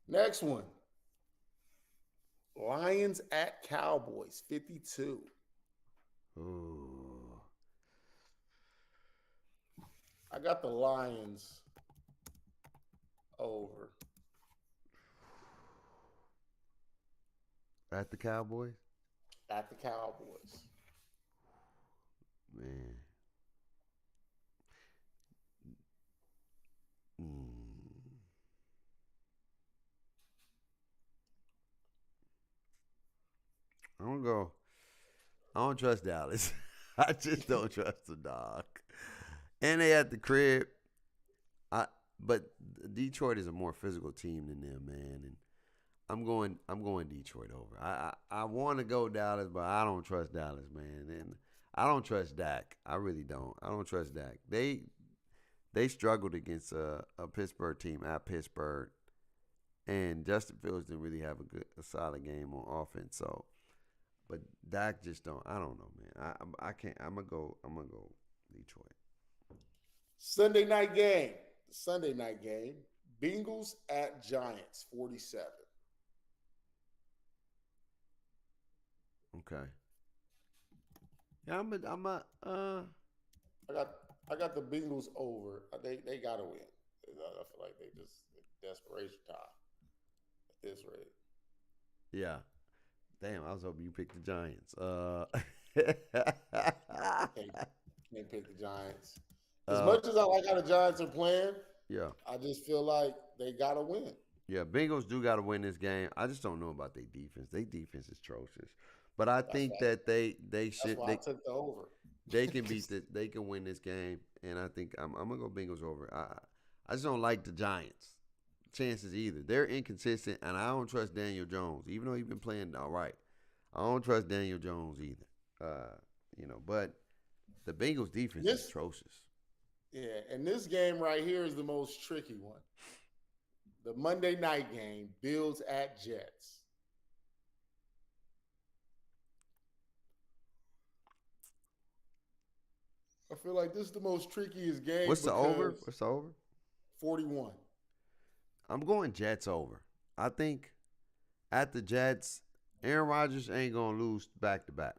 Next one. Lions at Cowboys, 52. Ooh. I got the Lions over. At the Cowboys? At the Cowboys. Man. I'm gonna go. I don't trust Dallas. I just don't trust the dog. And they at the crib. But Detroit is a more physical team than them, man. And I'm going Detroit over. I want to go Dallas, but I don't trust Dallas, man. And I don't trust Dak. I really don't. I don't trust Dak. They struggled against a Pittsburgh team at Pittsburgh, and Justin Fields didn't really have a solid game on offense. So, but Dak just don't. I don't know, man. I can't. I'm gonna go Detroit. Sunday night game. Bengals at Giants, 47. Okay. Yeah, I got the Bengals over. They gotta win. I feel like they just desperation time at this rate. Yeah. Damn, I was hoping you picked the Giants. Can't pick the Giants. As much as I like how the Giants are playing, yeah, I just feel like they gotta win. Yeah, Bengals do gotta win this game. I just don't know about their defense. Their defense is atrocious. But I think that they should. That's why I took the over. They can they can win this game, and I think I'm gonna go Bengals over. I just don't like the Giants' chances either. They're inconsistent, and I don't trust Daniel Jones, even though he's been playing all right. I don't trust Daniel Jones either. But the Bengals' defense is atrocious. Yeah, and this game right here is the most tricky one. The Monday night game, Bills at Jets. I feel like this is the most trickiest game. What's the over? 41. I'm going Jets over. I think at the Jets, Aaron Rodgers ain't going to lose back-to-back.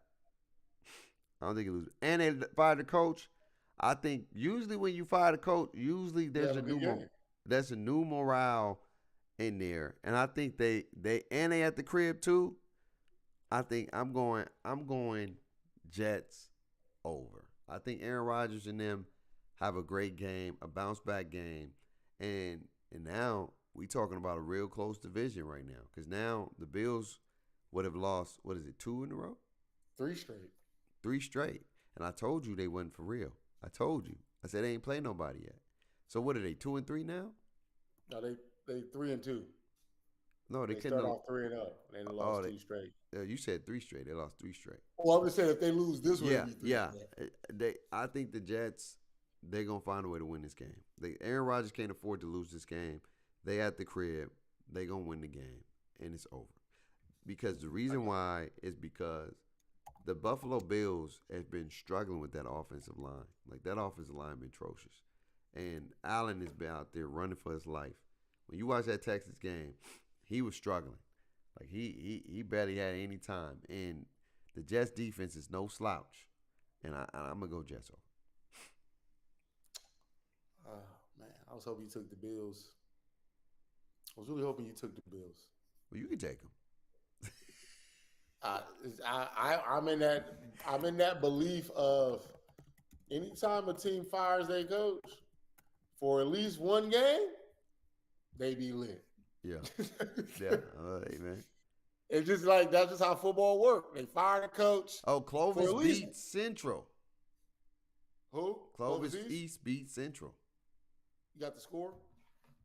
I don't think he loses. And they fired the coach. I think usually when you fire the coach, usually there's a new morale in there. And I think they at the crib too. I think I'm going Jets over. I think Aaron Rodgers and them have a great game, a bounce back game. And now we talking about a real close division right now. Because now the Bills would have lost, 2 in a row? 3 straight. 3 straight. And I told you they wasn't for real. I told you. I said they ain't played nobody yet. So what are they, 2-3 now? No, they 3-2. No, they start off 3-0. They lost 2 straight. You said 3 straight. They lost 3 straight. Well, I'm just saying if they lose this one, I think the Jets, they're gonna find a way to win this game. Aaron Rodgers can't afford to lose this game. They at the crib. They gonna win the game, and it's over. Because the reason why is because the Buffalo Bills have been struggling with that offensive line. Like, that offensive line been atrocious. And Allen has been out there running for his life. When you watch that Texas game, he was struggling. Like, he barely had any time. And the Jets defense is no slouch. And I'm going to go Jets over. Oh, man. I was hoping you took the Bills. I was really hoping you took the Bills. Well, you can take them. I'm in that belief of anytime a team fires their coach for at least one game, they be lit. Yeah. Yeah. Hey, man. It's just like that's just how football works. They fire the coach. Oh, Clovis beat Central. Who? Clovis East beat Central. You got the score?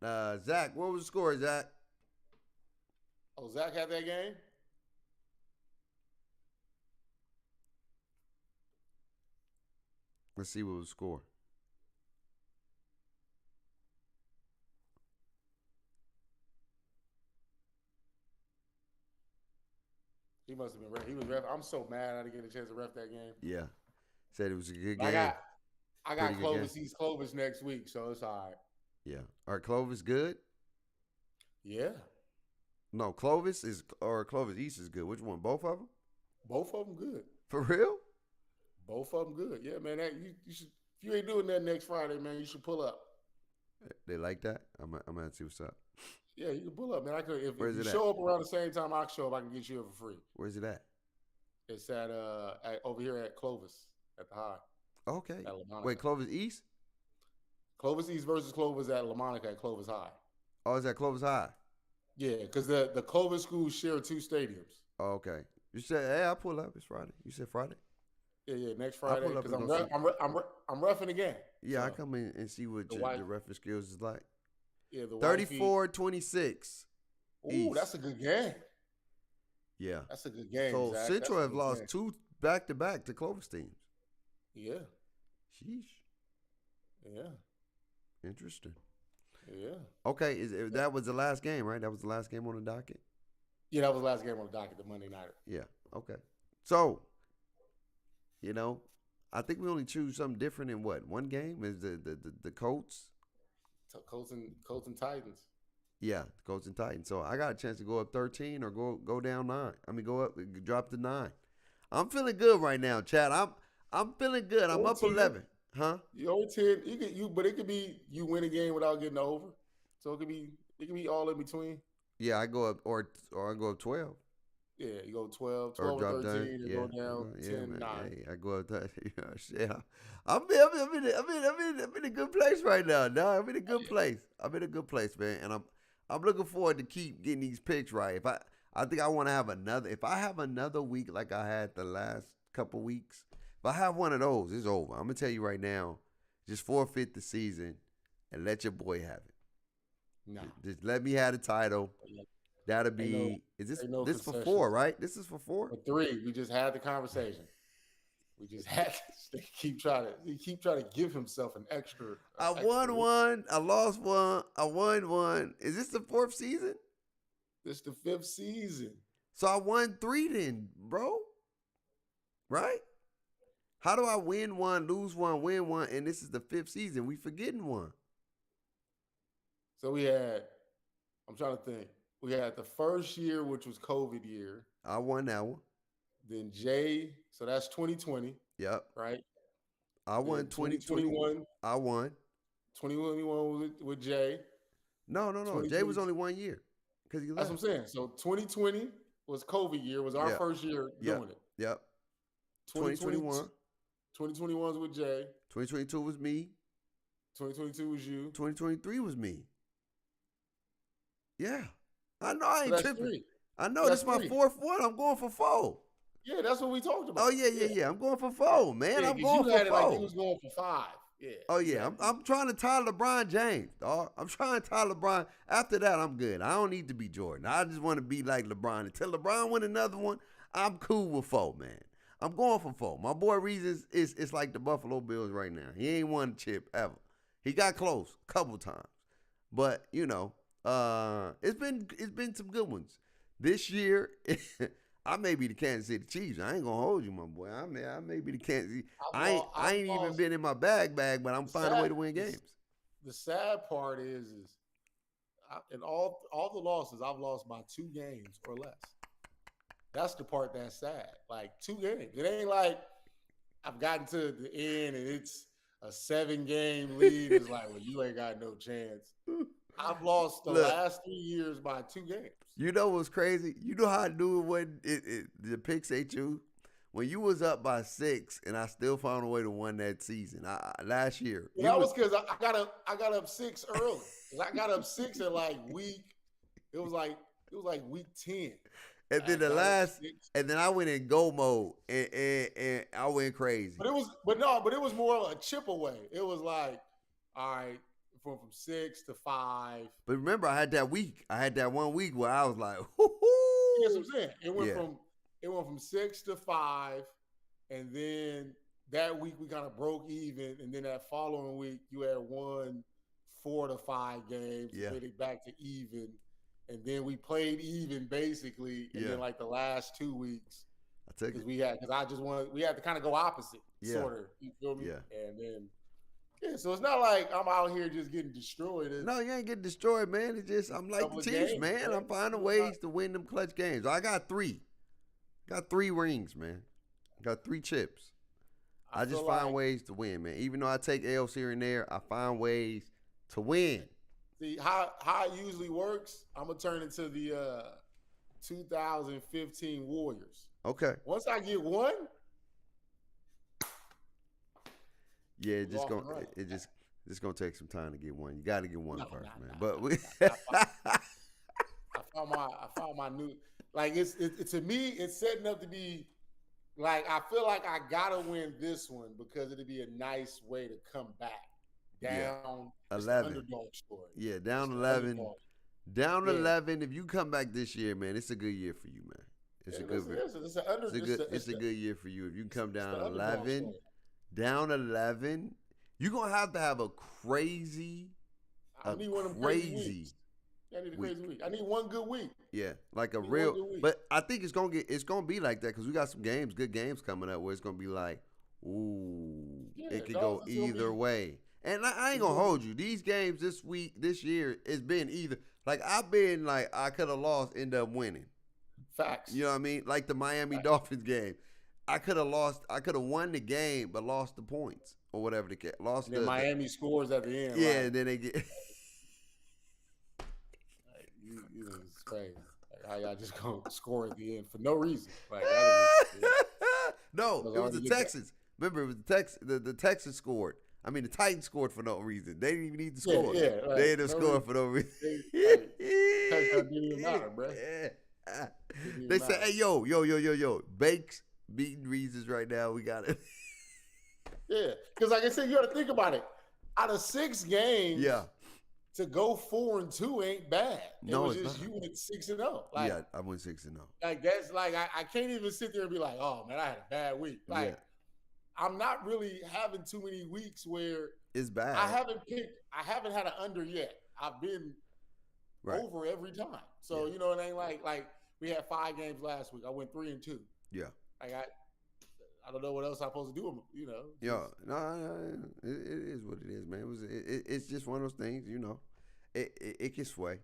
Zach, what was the score, Zach? Oh, Zach had that game? Let's see what was score. He must have been ref. He was ref. I'm so mad I didn't get a chance to ref that game. Yeah. Said it was a good I game. got Pretty good Clovis game. East Clovis next week, so it's all right. Yeah. Are Clovis good? Yeah, No, Clovis East is good. Which one? Both of them? both of them good. For real? Both of them good. Yeah, man. You should. If you ain't doing that next Friday, man, you should pull up. They like that? I'm gonna see what's up. Yeah, you can pull up, man. I could if Where's you it at? show up around the same time I show up, I can get you in for free. Where's it at? It's at over here at Clovis at the High. Okay. At La Monica. Wait, Clovis East? Clovis East versus Clovis at La Monica at Clovis High. Oh, is that Clovis High? Yeah, because the Clovis schools share 2 stadiums. Oh, okay. You said, hey, I'll pull up. It's Friday. You said Friday? Yeah, next Friday. pull up Because and go see. I'm roughing again. Yeah, I So, come in and see what the your, wife- the reference skills is like. Yeah, the wifey- 34-26. Ooh, East. that's a good game. Yeah. That's a good game. So Zach. Central That's a have good lost game. 2 back-to-back to Clovis teams. Yeah, Sheesh. yeah, Interesting. yeah. Okay, that was the last game, right? That was the last game on the docket? Yeah, that was the last game on the docket, the Monday nighter. Yeah. Okay. So, I think we only choose something different in what? One game? Is the Colts? So Colts and Titans. Yeah, the Colts and Titans. So I got a chance to go up 13 or go down 9. I mean, go up, drop to 9. I'm feeling good right now, Chad. I'm feeling good. I'm up 11. Huh? You over 10. But it could be you win a game without getting over. So it could be all in between. Yeah, I go up or I go up 12. Yeah, you go 12 Or or drop 13, down. you Yeah. go down Yeah, 10, man. 9. Hey, I go up that. Yeah. I'm in a good place right now. No, I'm in a good place. I'm in a good place, man. And I'm looking forward to keep getting these picks right. I think I want to have another. If I have another week like I had the last couple weeks, if I have one of those, it's over. I'm gonna tell you right now, just forfeit the season and let your boy have it. Nah. Just let me have the title. That'll be. Is this ain't no this for concessions. 4, right? This is for 4. For 3, we just had the conversation. We just had to keep trying to give himself an extra. I won 1. I lost 1. I won 1. Is this the 4th season? This the 5th season. So I won 3 then, bro. Right? How do I win 1, lose 1, win 1, and this is the 5th season? We forgetting 1. So we had. I'm trying to think. We had the first year, which was COVID year. I won that one. Then Jay. So that's 2020, Yep. right? I won Then 2021. I won. 2021 with Jay. No. Jay was only 1 year because he That's left. what I'm saying. So 2020 was COVID year. Was our Yeah. first year doing it. Yep. 2021. 2021 was with Jay. 2022 was me. 2022 was you. 2023 was me. Yeah. I know I So ain't that's tripping. 3. I know That's this is my 3. 4th one. I'm going for 4. Yeah, that's what we talked about. Oh yeah. I'm going for 4, man. Yeah, I'm 'cause going you for had it 4. like you was going for 5. Yeah. Oh yeah, exactly. I'm trying to tie LeBron James, dog. I'm trying to tie LeBron. After that, I'm good. I don't need to be Jordan. I just want to be like LeBron. Until LeBron win another one, I'm cool with 4, man. I'm going for 4. My boy Reasons is like the Buffalo Bills right now. He ain't won a chip ever. He got close a couple times, but it's been some good ones this year. I may be the Kansas City Chiefs. I ain't gonna hold you, my boy. I may be the Kansas City. I ain't even been in my bag, but I'm finding a way to win games. The sad part is in all the losses, I've lost by 2 games or less. That's the part that's sad. Like 2 games. It ain't like I've gotten to the end and it's a 7-game lead. It's like, well, you ain't got no chance. I've lost the last 3 years by 2 games. You know what's crazy? You know how I knew it when the picks ain't you? When you was up by 6 and I still found a way to win that season last year. Well, that was because I got up 6 early. I got up 6 at like week. It was like week 10. And then and then I went in go mode and I went crazy. But it was more of a chip away. It was like, all right, from 6 to 5. But remember, I had that week. I had that 1 week where I was like, That's what I'm saying. It went from 6 to 5, and then that week we kind of broke even, and then that following week you had won 4 to 5 games, Yeah. made it back to even, and then we played even basically, and Yeah. then like the last 2 weeks I take it. because I just wanted we had to kind of go opposite, Yeah. sort of. You feel me? Yeah. And then so it's not like I'm out here just getting destroyed. It's No, you ain't getting destroyed, man. It's just I'm like the couple of Chiefs, games, man. man. I'm finding ways to win them clutch games. I got 3. Got 3 rings, man. Got 3 chips. I just feel find like- ways to win, man. Even though I take L's here and there, I find ways to win. See how it usually works. I'm gonna turn into the 2015 Warriors. Okay. Once I get one, Yeah, it's just off and gonna running. it's gonna take some time to get one. You got to get one first, man. nah, But we I found my new like it's to me it's setting up to be like I feel like I gotta win this one because it'd be a nice way to come back down. It's the 11. underdog story. yeah, down It's the 11. underdog. Down Yeah. 11. If you come back this year, man, it's a good year for you, man. It's a good it's a good year for you. If you can come down 11, down 11, you're gonna have to have a crazy, I need one of them crazy crazy weeks. I need a week. crazy week. I need one good week. yeah, like a Need one real. good week. But I think it's gonna be like that because we got some good games coming up where it's gonna be like, ooh, Yeah, it could dog, go it's gonna either be- way. And I ain't it's gonna gonna hold you. These games this year, it's been either like I've been like I could have lost, end up winning. Facts. You know what I mean? Like the Miami Right. Dolphins game. I could have lost. I could have won the game, but lost the points or whatever the case. Lost And then Miami scores at the end. yeah, like, and then they get. you know, it's crazy. Like, how y'all just gonna score at the end for no reason? Like, that is, No, Because it I was the already get that. Texans. Remember, it was the Texans scored. I mean, the Titans scored for no reason. They didn't even need to Yeah, score. yeah, right. They ended up No scoring reason. for no reason. Touchdown didn't even matter, bruh. Yeah. even They said, matter. "Hey, yo, Bakes beating Reese's right now. We got it." yeah, because like I said, you got to think about it. Out of 6 games, Yeah, to go 4-2 ain't bad. No, it was it's just not. you went 6-0. Like, yeah. I went 6-0. like that's like I can't even sit there and be like, oh man, I had a bad week. Like, Yeah. I'm not really having too many weeks where It's bad. I haven't had an under yet. I've been Right. over every time. So Yeah. you know, it ain't like we had 5 games last week. I went 3-2. Yeah. Like I don't know what else I'm supposed to do. You know. Yeah, no, it is what it is, man. It's just one of those things, you know. It can sway,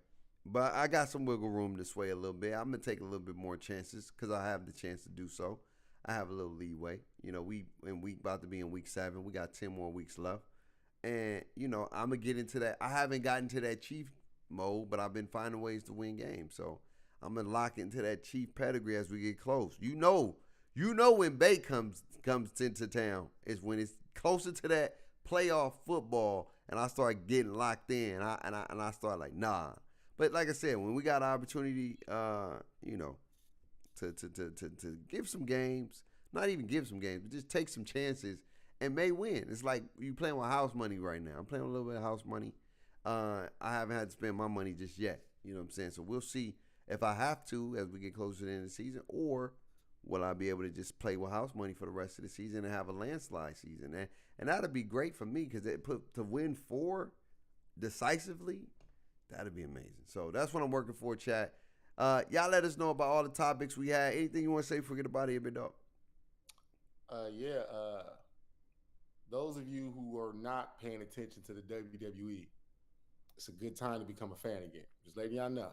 but I got some wiggle room to sway a little bit. I'm gonna take a little bit more chances because I have the chance to do so. I have a little leeway, you know. We about to be in week 7. We got 10 more weeks left, and you know I'm gonna get into that. I haven't gotten to that Chief mode, but I've been finding ways to win games. So I'm gonna lock into that Chief pedigree as we get close. You know when Bay comes into town is when it's closer to that playoff football, and I start getting locked in, and I start like nah. But like I said, when we got an opportunity, you know, to give some games, not even give some games, but just take some chances and may win. It's like you playing with house money right now. I'm playing with a little bit of house money. I haven't had to spend my money just yet. You know what I'm saying? So we'll see if I have to as we get closer to the end of the season, or will I be able to just play with house money for the rest of the season and have a landslide season? And that'd be great for me because to win 4 decisively, that'd be amazing. So that's what I'm working for, chat. Y'all let us know about all the topics we had. Anything you want to say? Forget about it, big dog. Those of you who are not paying attention to the WWE, it's a good time to become a fan again. Just letting y'all know,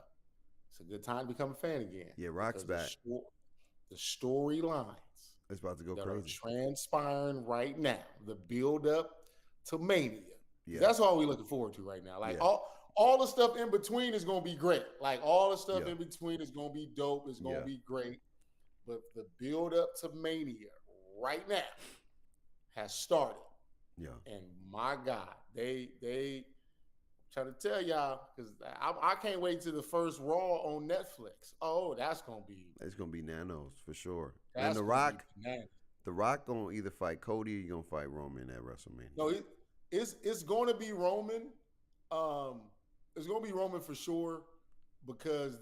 it's a good time to become a fan again. Yeah, Rock's back. The storylines It's about to go that crazy. are transpiring right now, the build up to Mania. Yeah. That's all we're looking forward to right now. Like Yeah. all the stuff in between is gonna be great. Like all the stuff Yeah. in between is gonna be dope. It's gonna Yeah. be great. But the build up to Mania right now has started. Yeah. And my God, they trying to tell y'all because I can't wait till the first Raw on Netflix. Oh, that's gonna be It's gonna be nanos for sure. that's And The gonna Rock, be bananas. The Rock gonna either fight Cody or he gonna fight Roman at WrestleMania. No, it's going to be Roman. It's going to be Roman for sure because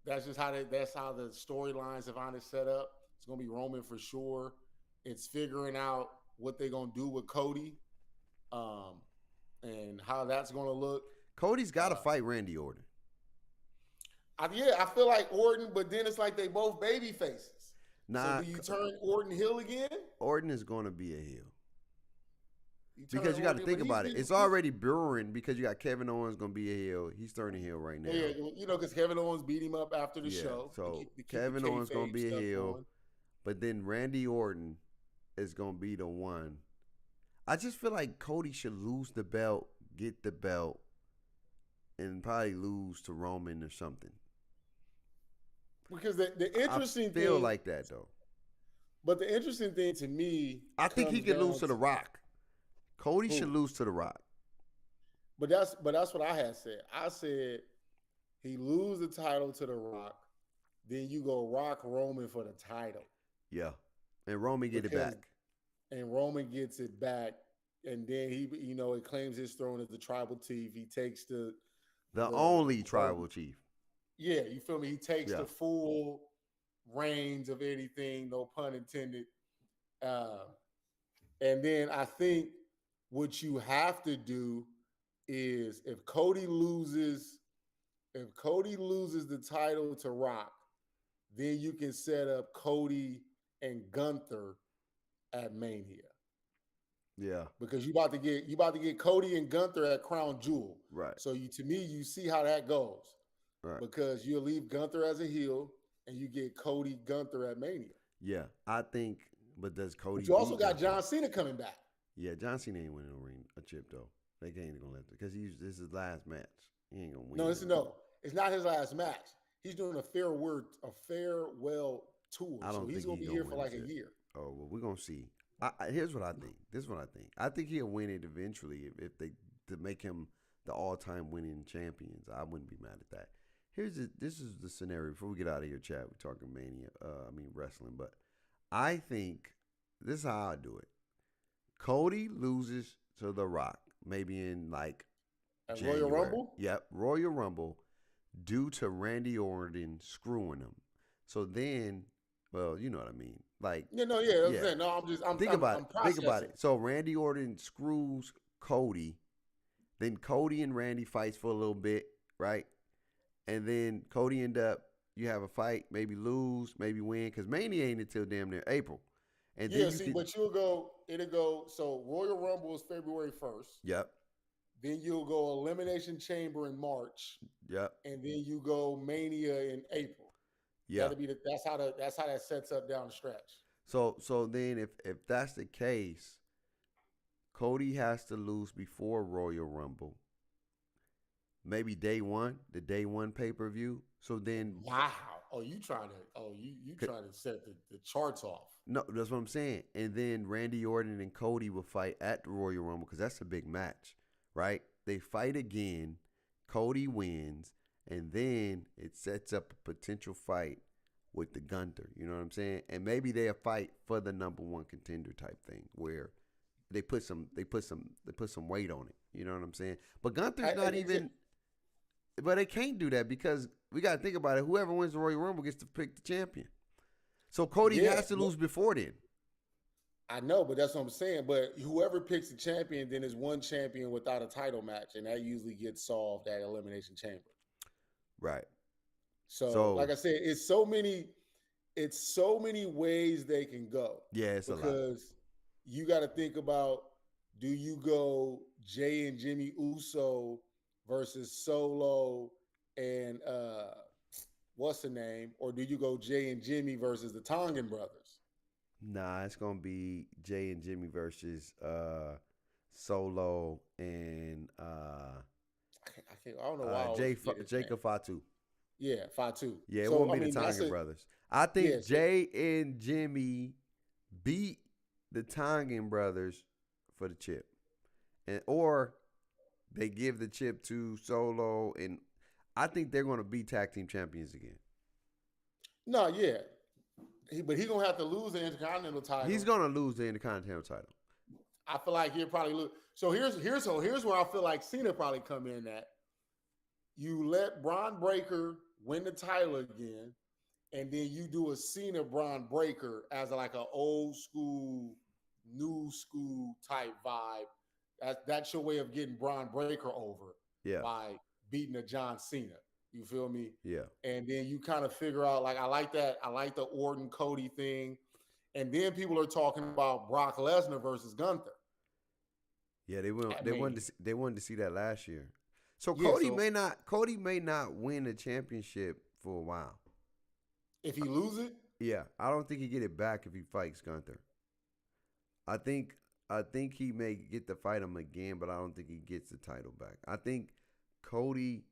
that's how the storylines have on it set up. It's going to be Roman for sure. It's figuring out what they're gonna do with Cody, um, and how that's gonna look. Cody's got to fight Randy Orton. I feel like Orton, but then it's like they both baby faces. Nah, so do you turn Orton heel again? Orton is going to be a heel. Because you got to think about it. It's already brewing because you got Kevin Owens going to be a heel. He's turning heel right now. Yeah, because Kevin Owens beat him up after the show. So Kevin Owens going to be a heel. But then Randy Orton is going to be the one. I just feel like Cody should lose the belt, get the belt, and probably lose to Roman or something. Because the interesting thing. I feel like that, though. But the interesting thing to me. I think he could lose to The Rock. Cody should lose to The Rock. But that's what I had said. I said he lose the title to The Rock, then you go Rock Roman for the title. Yeah. And Roman get it back. And Roman gets it back. And then he, it claims his throne as the tribal chief. He takes the only tribal chief. Yeah, you feel me? He takes the full reins of anything, no pun intended. And then I think what you have to do is if Cody loses the title to Rock, then you can set up Cody and Gunther at Mania. Yeah. Because you about to get Cody and Gunther at Crown Jewel. Right. So you see how that goes. Right. Because you'll leave Gunther as a heel and you get Cody Gunther at Mania. Yeah. I think, but does Cody... But you also got John Cena coming back. Yeah, John Cena ain't winning a chip though. They ain't gonna let it because this is his last match. He ain't gonna win. It's not his last match. He's doing a farewell tour. So he's gonna be here for like a year. Oh well, we're gonna see. Here's what I think. This is what I think. I think he'll win it eventually if they to make him the all-time winning champions. I wouldn't be mad at that. This is the scenario. Before we get out of here, chat, we're talking Mania. Wrestling, but I think this is how I do it. Cody loses to The Rock, maybe in like January. Royal Rumble? Yep, Royal Rumble, due to Randy Orton screwing him. So then, well, you know what I mean. Like, Think about it. So Randy Orton screws Cody, then Cody and Randy fights for a little bit, right? And then Cody you have a fight, maybe lose, maybe win, because Mania ain't until damn near April. And but it'll go, so Royal Rumble is February 1st. Yep. Then you'll go Elimination Chamber in March. Yep. And then you go Mania in April. Yeah. That's how that sets up down the stretch. So then if that's the case, Cody has to lose before Royal Rumble. Maybe the day one pay-per-view. So then wow. Oh, you trying to set the charts off. No, that's what I'm saying. And then Randy Orton and Cody will fight at the Royal Rumble because that's a big match, right? They fight again. Cody wins. And then it sets up a potential fight with the Gunther. You know what I'm saying? And maybe they'll fight for the number one contender type thing where they put some weight on it. You know what I'm saying? But Gunther's but they can't do that because we got to think about it. Whoever wins the Royal Rumble gets to pick the champion. So Cody has to lose before then. I know, but that's what I'm saying. But whoever picks the champion then is one champion without a title match, and that usually gets solved at Elimination Chamber. Right. So like I said, it's so many ways they can go. Yeah, it's a lot. Because you got to think about, do you go Jay and Jimmy Uso versus Solo and what's the name? Or do you go Jay and Jimmy versus the Tongan brothers? Nah, it's gonna be Jay and Jimmy versus Solo and I don't know why. Jacob Fatu. Yeah, Fatu. Yeah, it won't be the Tongan brothers. I think Jay and Jimmy beat the Tongan brothers for the chip, or they give the chip to Solo, and I think they're going to be tag team champions again. No, yeah. But he's going to have to lose the Intercontinental title. He's going to lose the Intercontinental title. I feel like he'll probably lose. So here's where I feel like Cena probably come in at. You let Braun Breaker win the title again, and then you do a Cena Braun Breaker as like an old school new school type vibe. That's your way of getting Braun Breaker over Yeah. by beating a John Cena. You feel me? Yeah. And then you kind of figure out, like, I like that. I like the Orton Cody thing. And then people are talking about Brock Lesnar versus Gunther. Yeah, they wanted to see that last year. So Yeah, Cody may not win the championship for a while. If he lose it? Yeah, I don't think he get it back if he fights Gunther. I think he may get to fight him again, but I don't think he gets the title back. I think Cody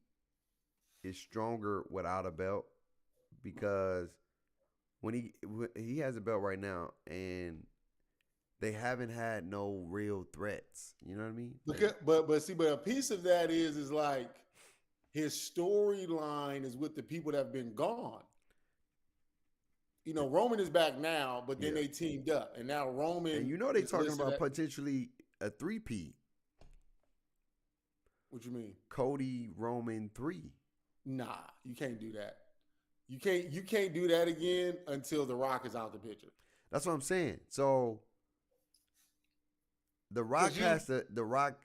is stronger without a belt because when he has a belt right now and they haven't had no real threats. You know what I mean? But a piece of that is like his storyline is with the people that have been gone. You know, Roman is back now, but then they teamed up, and now Roman. And you know they talking about potentially a 3-peat. What you mean? Cody Roman 3. Nah, you can't do that. You can't do that again until The Rock is out the picture. That's what I'm saying. So The Rock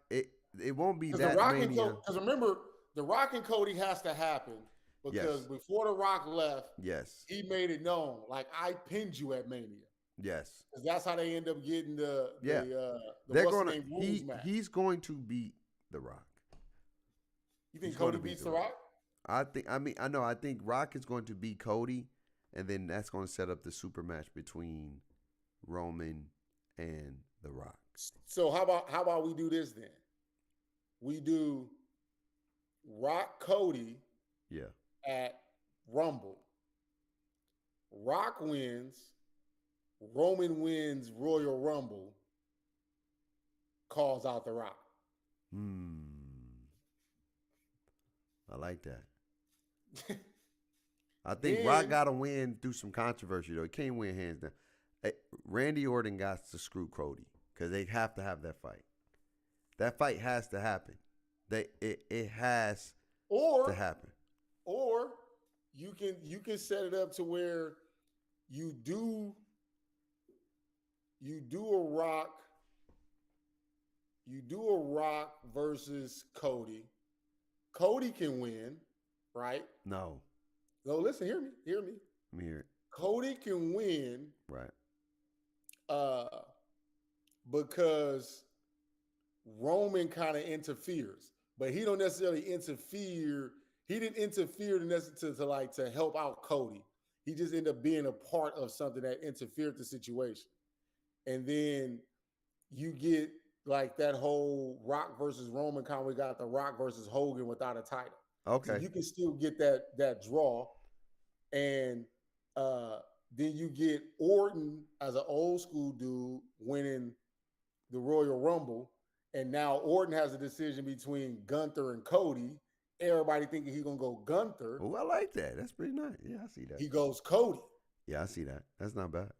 it won't be that Mania. Because remember, The Rock and Cody has to happen because before The Rock left, yes, he made it known, like, I pinned you at Mania. Yes, because that's how they end up getting the match. He's going to beat The Rock. You think Cody beats The Rock? I think Rock is going to beat Cody, and then that's going to set up the super match between Roman and The Rock. So how about we do this then? We do Rock Cody at Rumble. Rock wins. Roman wins Royal Rumble. Calls out The Rock. I like that. I think Rock got to win through some controversy, though. He can't win hands down. Randy Orton got to screw Cody because they have to have that fight. That fight has to happen. It has to happen. Or you can set it up to where you do a Rock versus Cody. Cody can win, right? No. No, listen, hear me. Let me hear it. Cody can win. Right. Because Roman kind of interferes, but he don't necessarily interfere. He didn't interfere to help out Cody. He just ended up being a part of something that interfered the situation. And then you get like that whole Rock versus Roman kind of, we got the Rock versus Hogan without a title. Okay. So you can still get that draw. And then you get Orton as an old school dude winning the Royal Rumble. And now Orton has a decision between Gunther and Cody. Everybody thinking he's going to go Gunther. Oh, I like that. That's pretty nice. Yeah, I see that. He goes Cody. Yeah, I see that. That's not bad.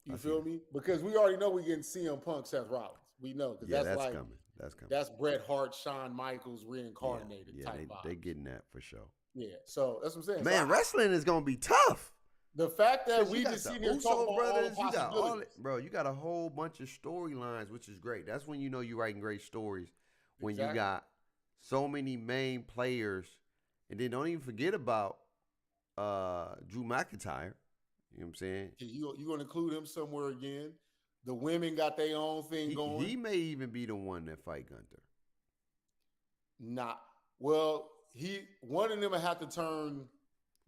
You feel me? Because we already know we're getting CM Punk, Seth Rollins. We know. Yeah, that's coming. That's coming. That's Bret Hart, Shawn Michaels reincarnated type vibe. They getting that for sure. Yeah, so that's what I'm saying. Man, wrestling is going to be tough. The fact that we just sitting here talking about all the possibilities. You got a whole bunch of storylines, which is great. That's when you know you're writing great stories. When you got so many main players, and then don't even forget about Drew McIntyre. You know what I'm saying? You're going to include him somewhere again. The women got their own thing going. He may even be the one that fight Gunther. Nah. Well, one of them have to turn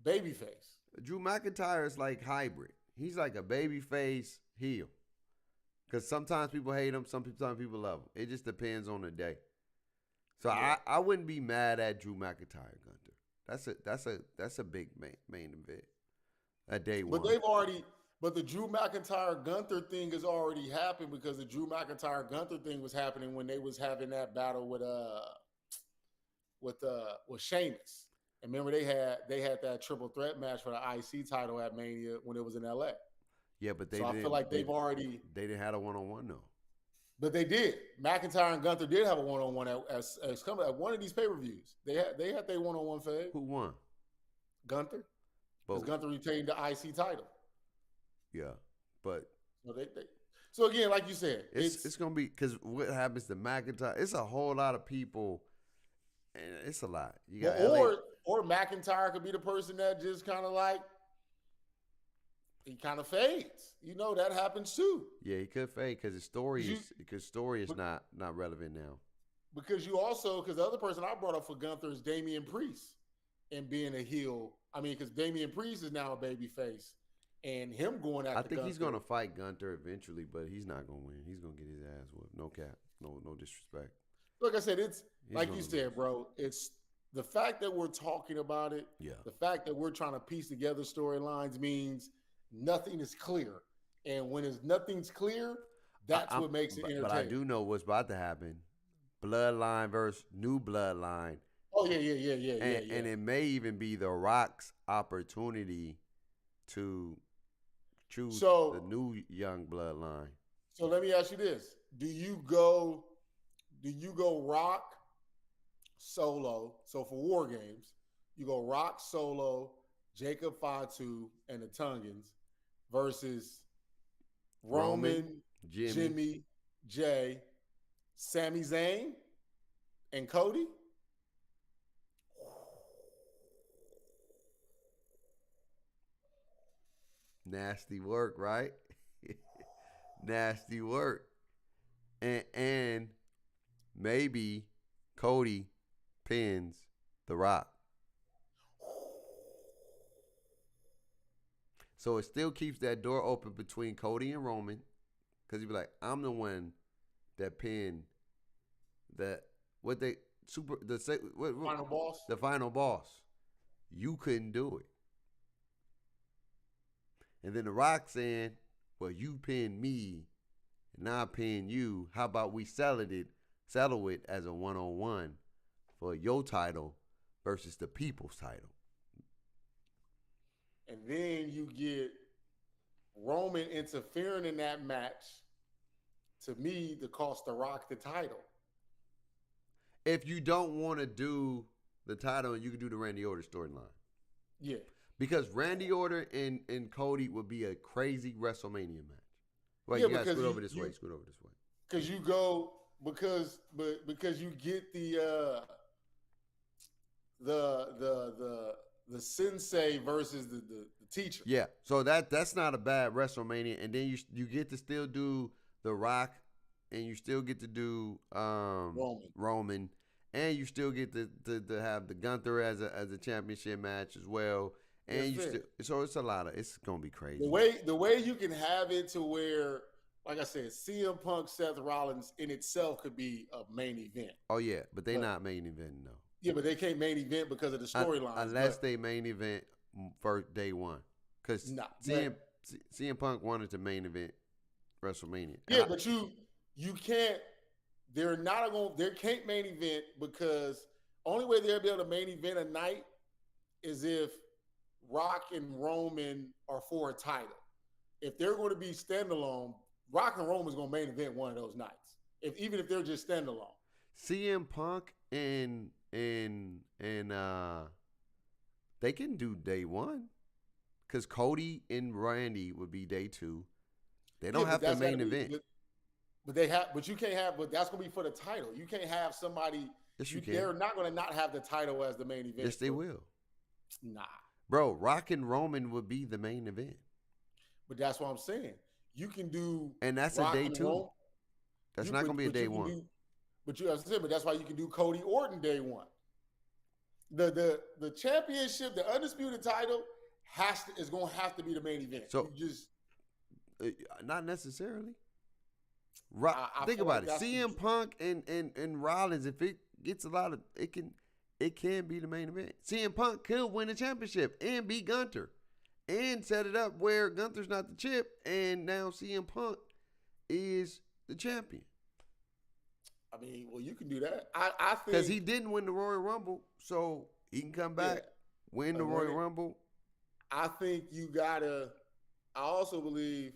babyface. Drew McIntyre is like hybrid. He's like a babyface heel. Because sometimes people hate him, sometimes people love him. It just depends on the day. So yeah. I wouldn't be mad at Drew McIntyre Gunther. That's a big main event. That day one. But the Drew McIntyre Gunther thing has already happened because the Drew McIntyre Gunther thing was happening when they was having that battle with Sheamus. And remember they had that triple threat match for the IC title at Mania when it was in LA. Yeah, but I feel like they didn't have a one-on-one though. But they did. McIntyre and Gunther did have a one-on-one as coming at one of these pay-per-views. They had their one-on-one fade. Who won? Gunther. Because Gunther retained the IC title. Yeah, but so So again, like you said, It's gonna be because what happens to McIntyre? It's a whole lot of people, and it's a lot. You got LA. or McIntyre could be the person that just kind of like he kind of fades. You know that happens too. Yeah, he could fade because his story is not relevant now. Because you also because the other person I brought up for Gunther is Damian Priest and being a heel. I mean, because Damian Priest is now a baby face, and him going after. I think Gunther, he's gonna fight Gunther eventually, but he's not gonna win. He's gonna get his ass whooped. No cap. No disrespect. Like I said, it's He's like gonna you lose. said, bro. It's the fact that we're talking about it. Yeah. The fact that we're trying to piece together storylines means nothing is clear, and when nothing's clear, that's what makes it entertaining. But I do know what's about to happen. Bloodline versus New Bloodline. Oh yeah. And it may even be The Rock's opportunity to choose the new young bloodline. So let me ask you this: Do you go Rock solo? So for War Games, you go Rock solo, Jacob Fatu, and the Tungans versus Roman, Jimmy, Jay, Sami Zayn, and Cody. Nasty work, right? Nasty work. And maybe Cody pins The Rock. So it still keeps that door open between Cody and Roman. Because he'd be like, I'm the one that pinned the Final boss. The final boss. You couldn't do it. And then The Rock saying, well, you pinned me, and I pinned you. How about we settle it as a 1-on-1 for your title versus the people's title. And then you get Roman interfering in that match, to me, to cost The Rock the title. If you don't want to do the title, you can do the Randy Orton storyline. Yeah. Because Randy Orton and Cody would be a crazy WrestleMania match. Well, you guys scoot over this way. Because you go because you get the sensei versus the teacher. Yeah, so that's not a bad WrestleMania, and then you get to still do The Rock, and you still get to do Roman, and you still get to have the Gunther as a championship match as well. And so it's it's gonna be crazy. The way you can have it to where, like I said, CM Punk, Seth Rollins in itself could be a main event. Oh yeah, but they're not main event though. Yeah, but they can't main event because of the storyline. Unless they main event for day one, because CM Punk wanted to main event WrestleMania. Yeah, but you can't. They can't main event because only way they'll be able to main event a night is if Rock and Roman are for a title. If they're going to be standalone, Rock and Roman's going to main event one of those nights. Even if they're just standalone. CM Punk and they can do day one because Cody and Randy would be day two. They don't have the main event. But you can't have. But that's going to be for the title. You can't have somebody. Yes, you can. They're not going to not have the title as the main event. Yes, they will. Nah. Bro, Rock and Roman would be the main event. But that's what I'm saying. You can do, and that's Rock a day two. That's not going to be a day one. But that's why you can do Cody Orton day one. The championship, the undisputed title, is going to have to be the main event. So not necessarily. Think about it. CM Punk and Rollins, if it gets a lot of it can be the main event. CM Punk could win the championship and beat Gunther and set it up where Gunther's not the chip and now CM Punk is the champion. I mean, well, you can do that. I think because he didn't win the Royal Rumble, so he can come back, win the Royal Rumble. I think you gotta. I also believe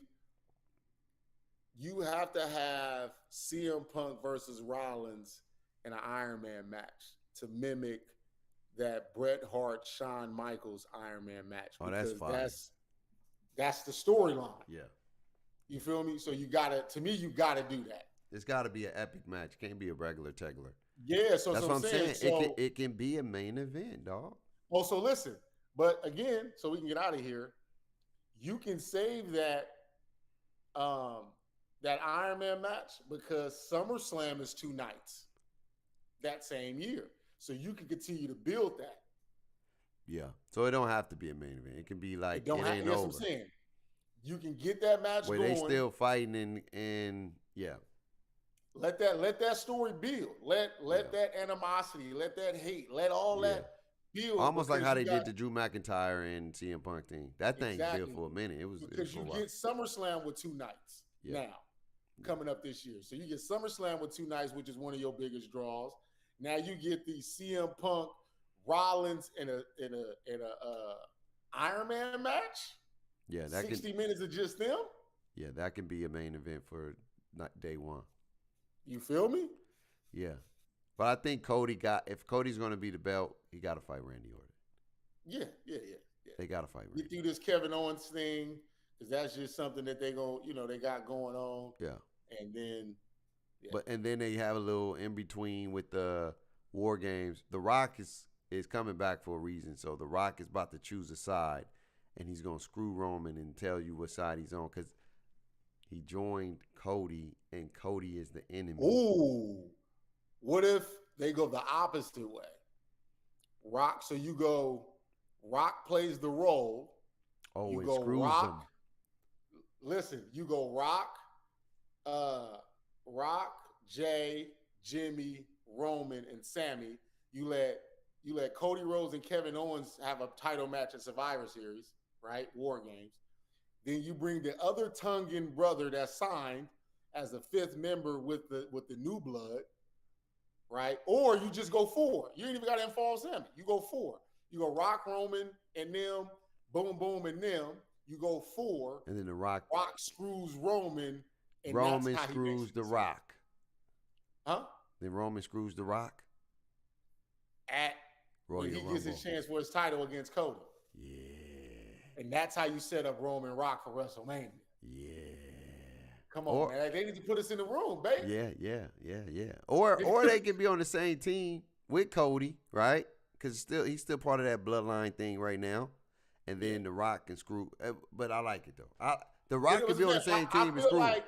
you have to have CM Punk versus Rollins in an Iron Man match to mimic that Bret Hart, Shawn Michaels Iron Man match. Oh, that's fine. That's the storyline. Yeah. You feel me? So you gotta, to me, you gotta do that. It's got to be an epic match. Can't be a regular tegler. Yeah, so That's that's what I'm saying. So, It can be a main event, dog. also listen, but again, so we can get out of here. You can save that Iron Man match because SummerSlam is 2 nights that same year, so you can continue to build that. Yeah. So it don't have to be a main event. It can be like It ain't over. What I'm saying. You can get that match where going. They still fighting and yeah. Let that story build. Let that animosity, let that hate, let all that build. Almost like how they did the Drew McIntyre and CM Punk thing. That thing built for a minute. It was because you get SummerSlam with 2 nights now coming up this year. So you get SummerSlam with 2 nights, which is one of your biggest draws. Now you get the CM Punk Rollins in a Iron Man match. Yeah, that 60 minutes of just them. Yeah, that can be a main event for day one. You feel me? Yeah. But I think if Cody's going to be the belt, he got to fight Randy Orton. Yeah. They got to fight Randy. Get through this Kevin Owens thing because that's just something that they got going on. Yeah. And then, and then they have a little in between with the War Games. The Rock is coming back for a reason. So The Rock is about to choose a side, and he's going to screw Roman and tell you what side he's on because he joined Cody, and Cody is the enemy. Ooh. What if they go the opposite way? Rock plays the role. Oh, you it go screws Rock. him. Listen, you go Rock, Jay, Jimmy, Roman, and Sammy. You let Cody Rhodes and Kevin Owens have a title match at Survivor Series, right? War Games. Then you bring the other Tongan brother that signed as a 5th member with the new blood, right? Or you just go 4. You ain't even got to involve Sammy. You go 4. You go Rock, Roman, and them, boom, boom, and them. You go 4. And then the Rock screws Roman. And Roman screws the Rock. Huh? Then Roman screws the Rock. When he gets his chance for his title against Cody. Yeah. And that's how you set up Roman Rock for WrestleMania. Yeah. Come on, man. They need to put us in the room, baby. Yeah. Or they can be on the same team with Cody, right? Because he's still part of that bloodline thing right now. And then The Rock can screw. But I like it, though. The Rock can be on the same team and screw. Like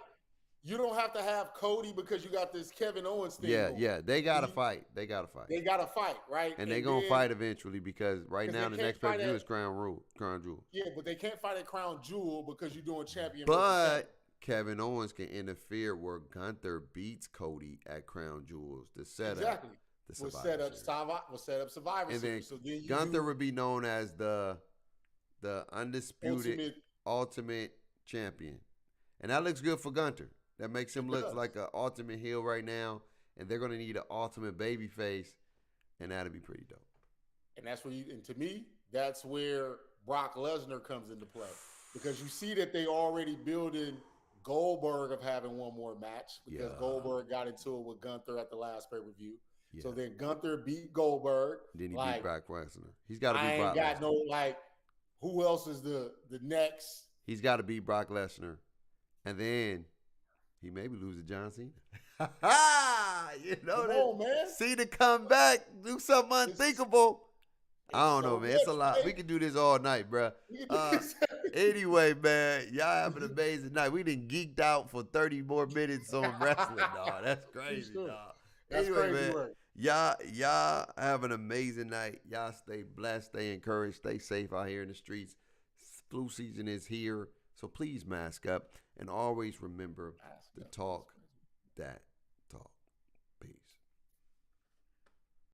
you don't have to have Cody because you got this Kevin Owens thing. Yeah. They got to fight. They got to fight, right? And they're going to fight eventually because right now the next pay-per-view is Crown Jewel. Yeah, but they can't fight at Crown Jewel because you're doing champion. But Kevin Owens can interfere where Gunther beats Cody at Crown Jewels to set up the Survivor Survivor Series. And then Gunther would be known as the undisputed ultimate champion. And that looks good for Gunther. That makes him look like an ultimate heel right now. And they're going to need an ultimate baby face. And that'll be pretty dope. And that's where to me, that's where Brock Lesnar comes into play. Because you see that they already building Goldberg of having one more match. Because Goldberg got into it with Gunther at the last pay-per-view. Yeah. So then Gunther beat Goldberg. Then he beat Brock Lesnar. He's got to beat Brock Lesnar. I ain't got who else is the next? He's got to beat Brock Lesnar. And then he maybe lose to John Cena. Come on, man. Cena come back, do something unthinkable. I don't know, man. It's a lot. We can do this all night, bro. Anyway, man, y'all have an amazing night. We done geeked out for 30 more minutes on wrestling, dog. That's crazy, dog. Anyway, man, y'all have an amazing night. Y'all stay blessed, stay encouraged, stay safe out here in the streets. Flu season is here, so please mask up and always remember to talk that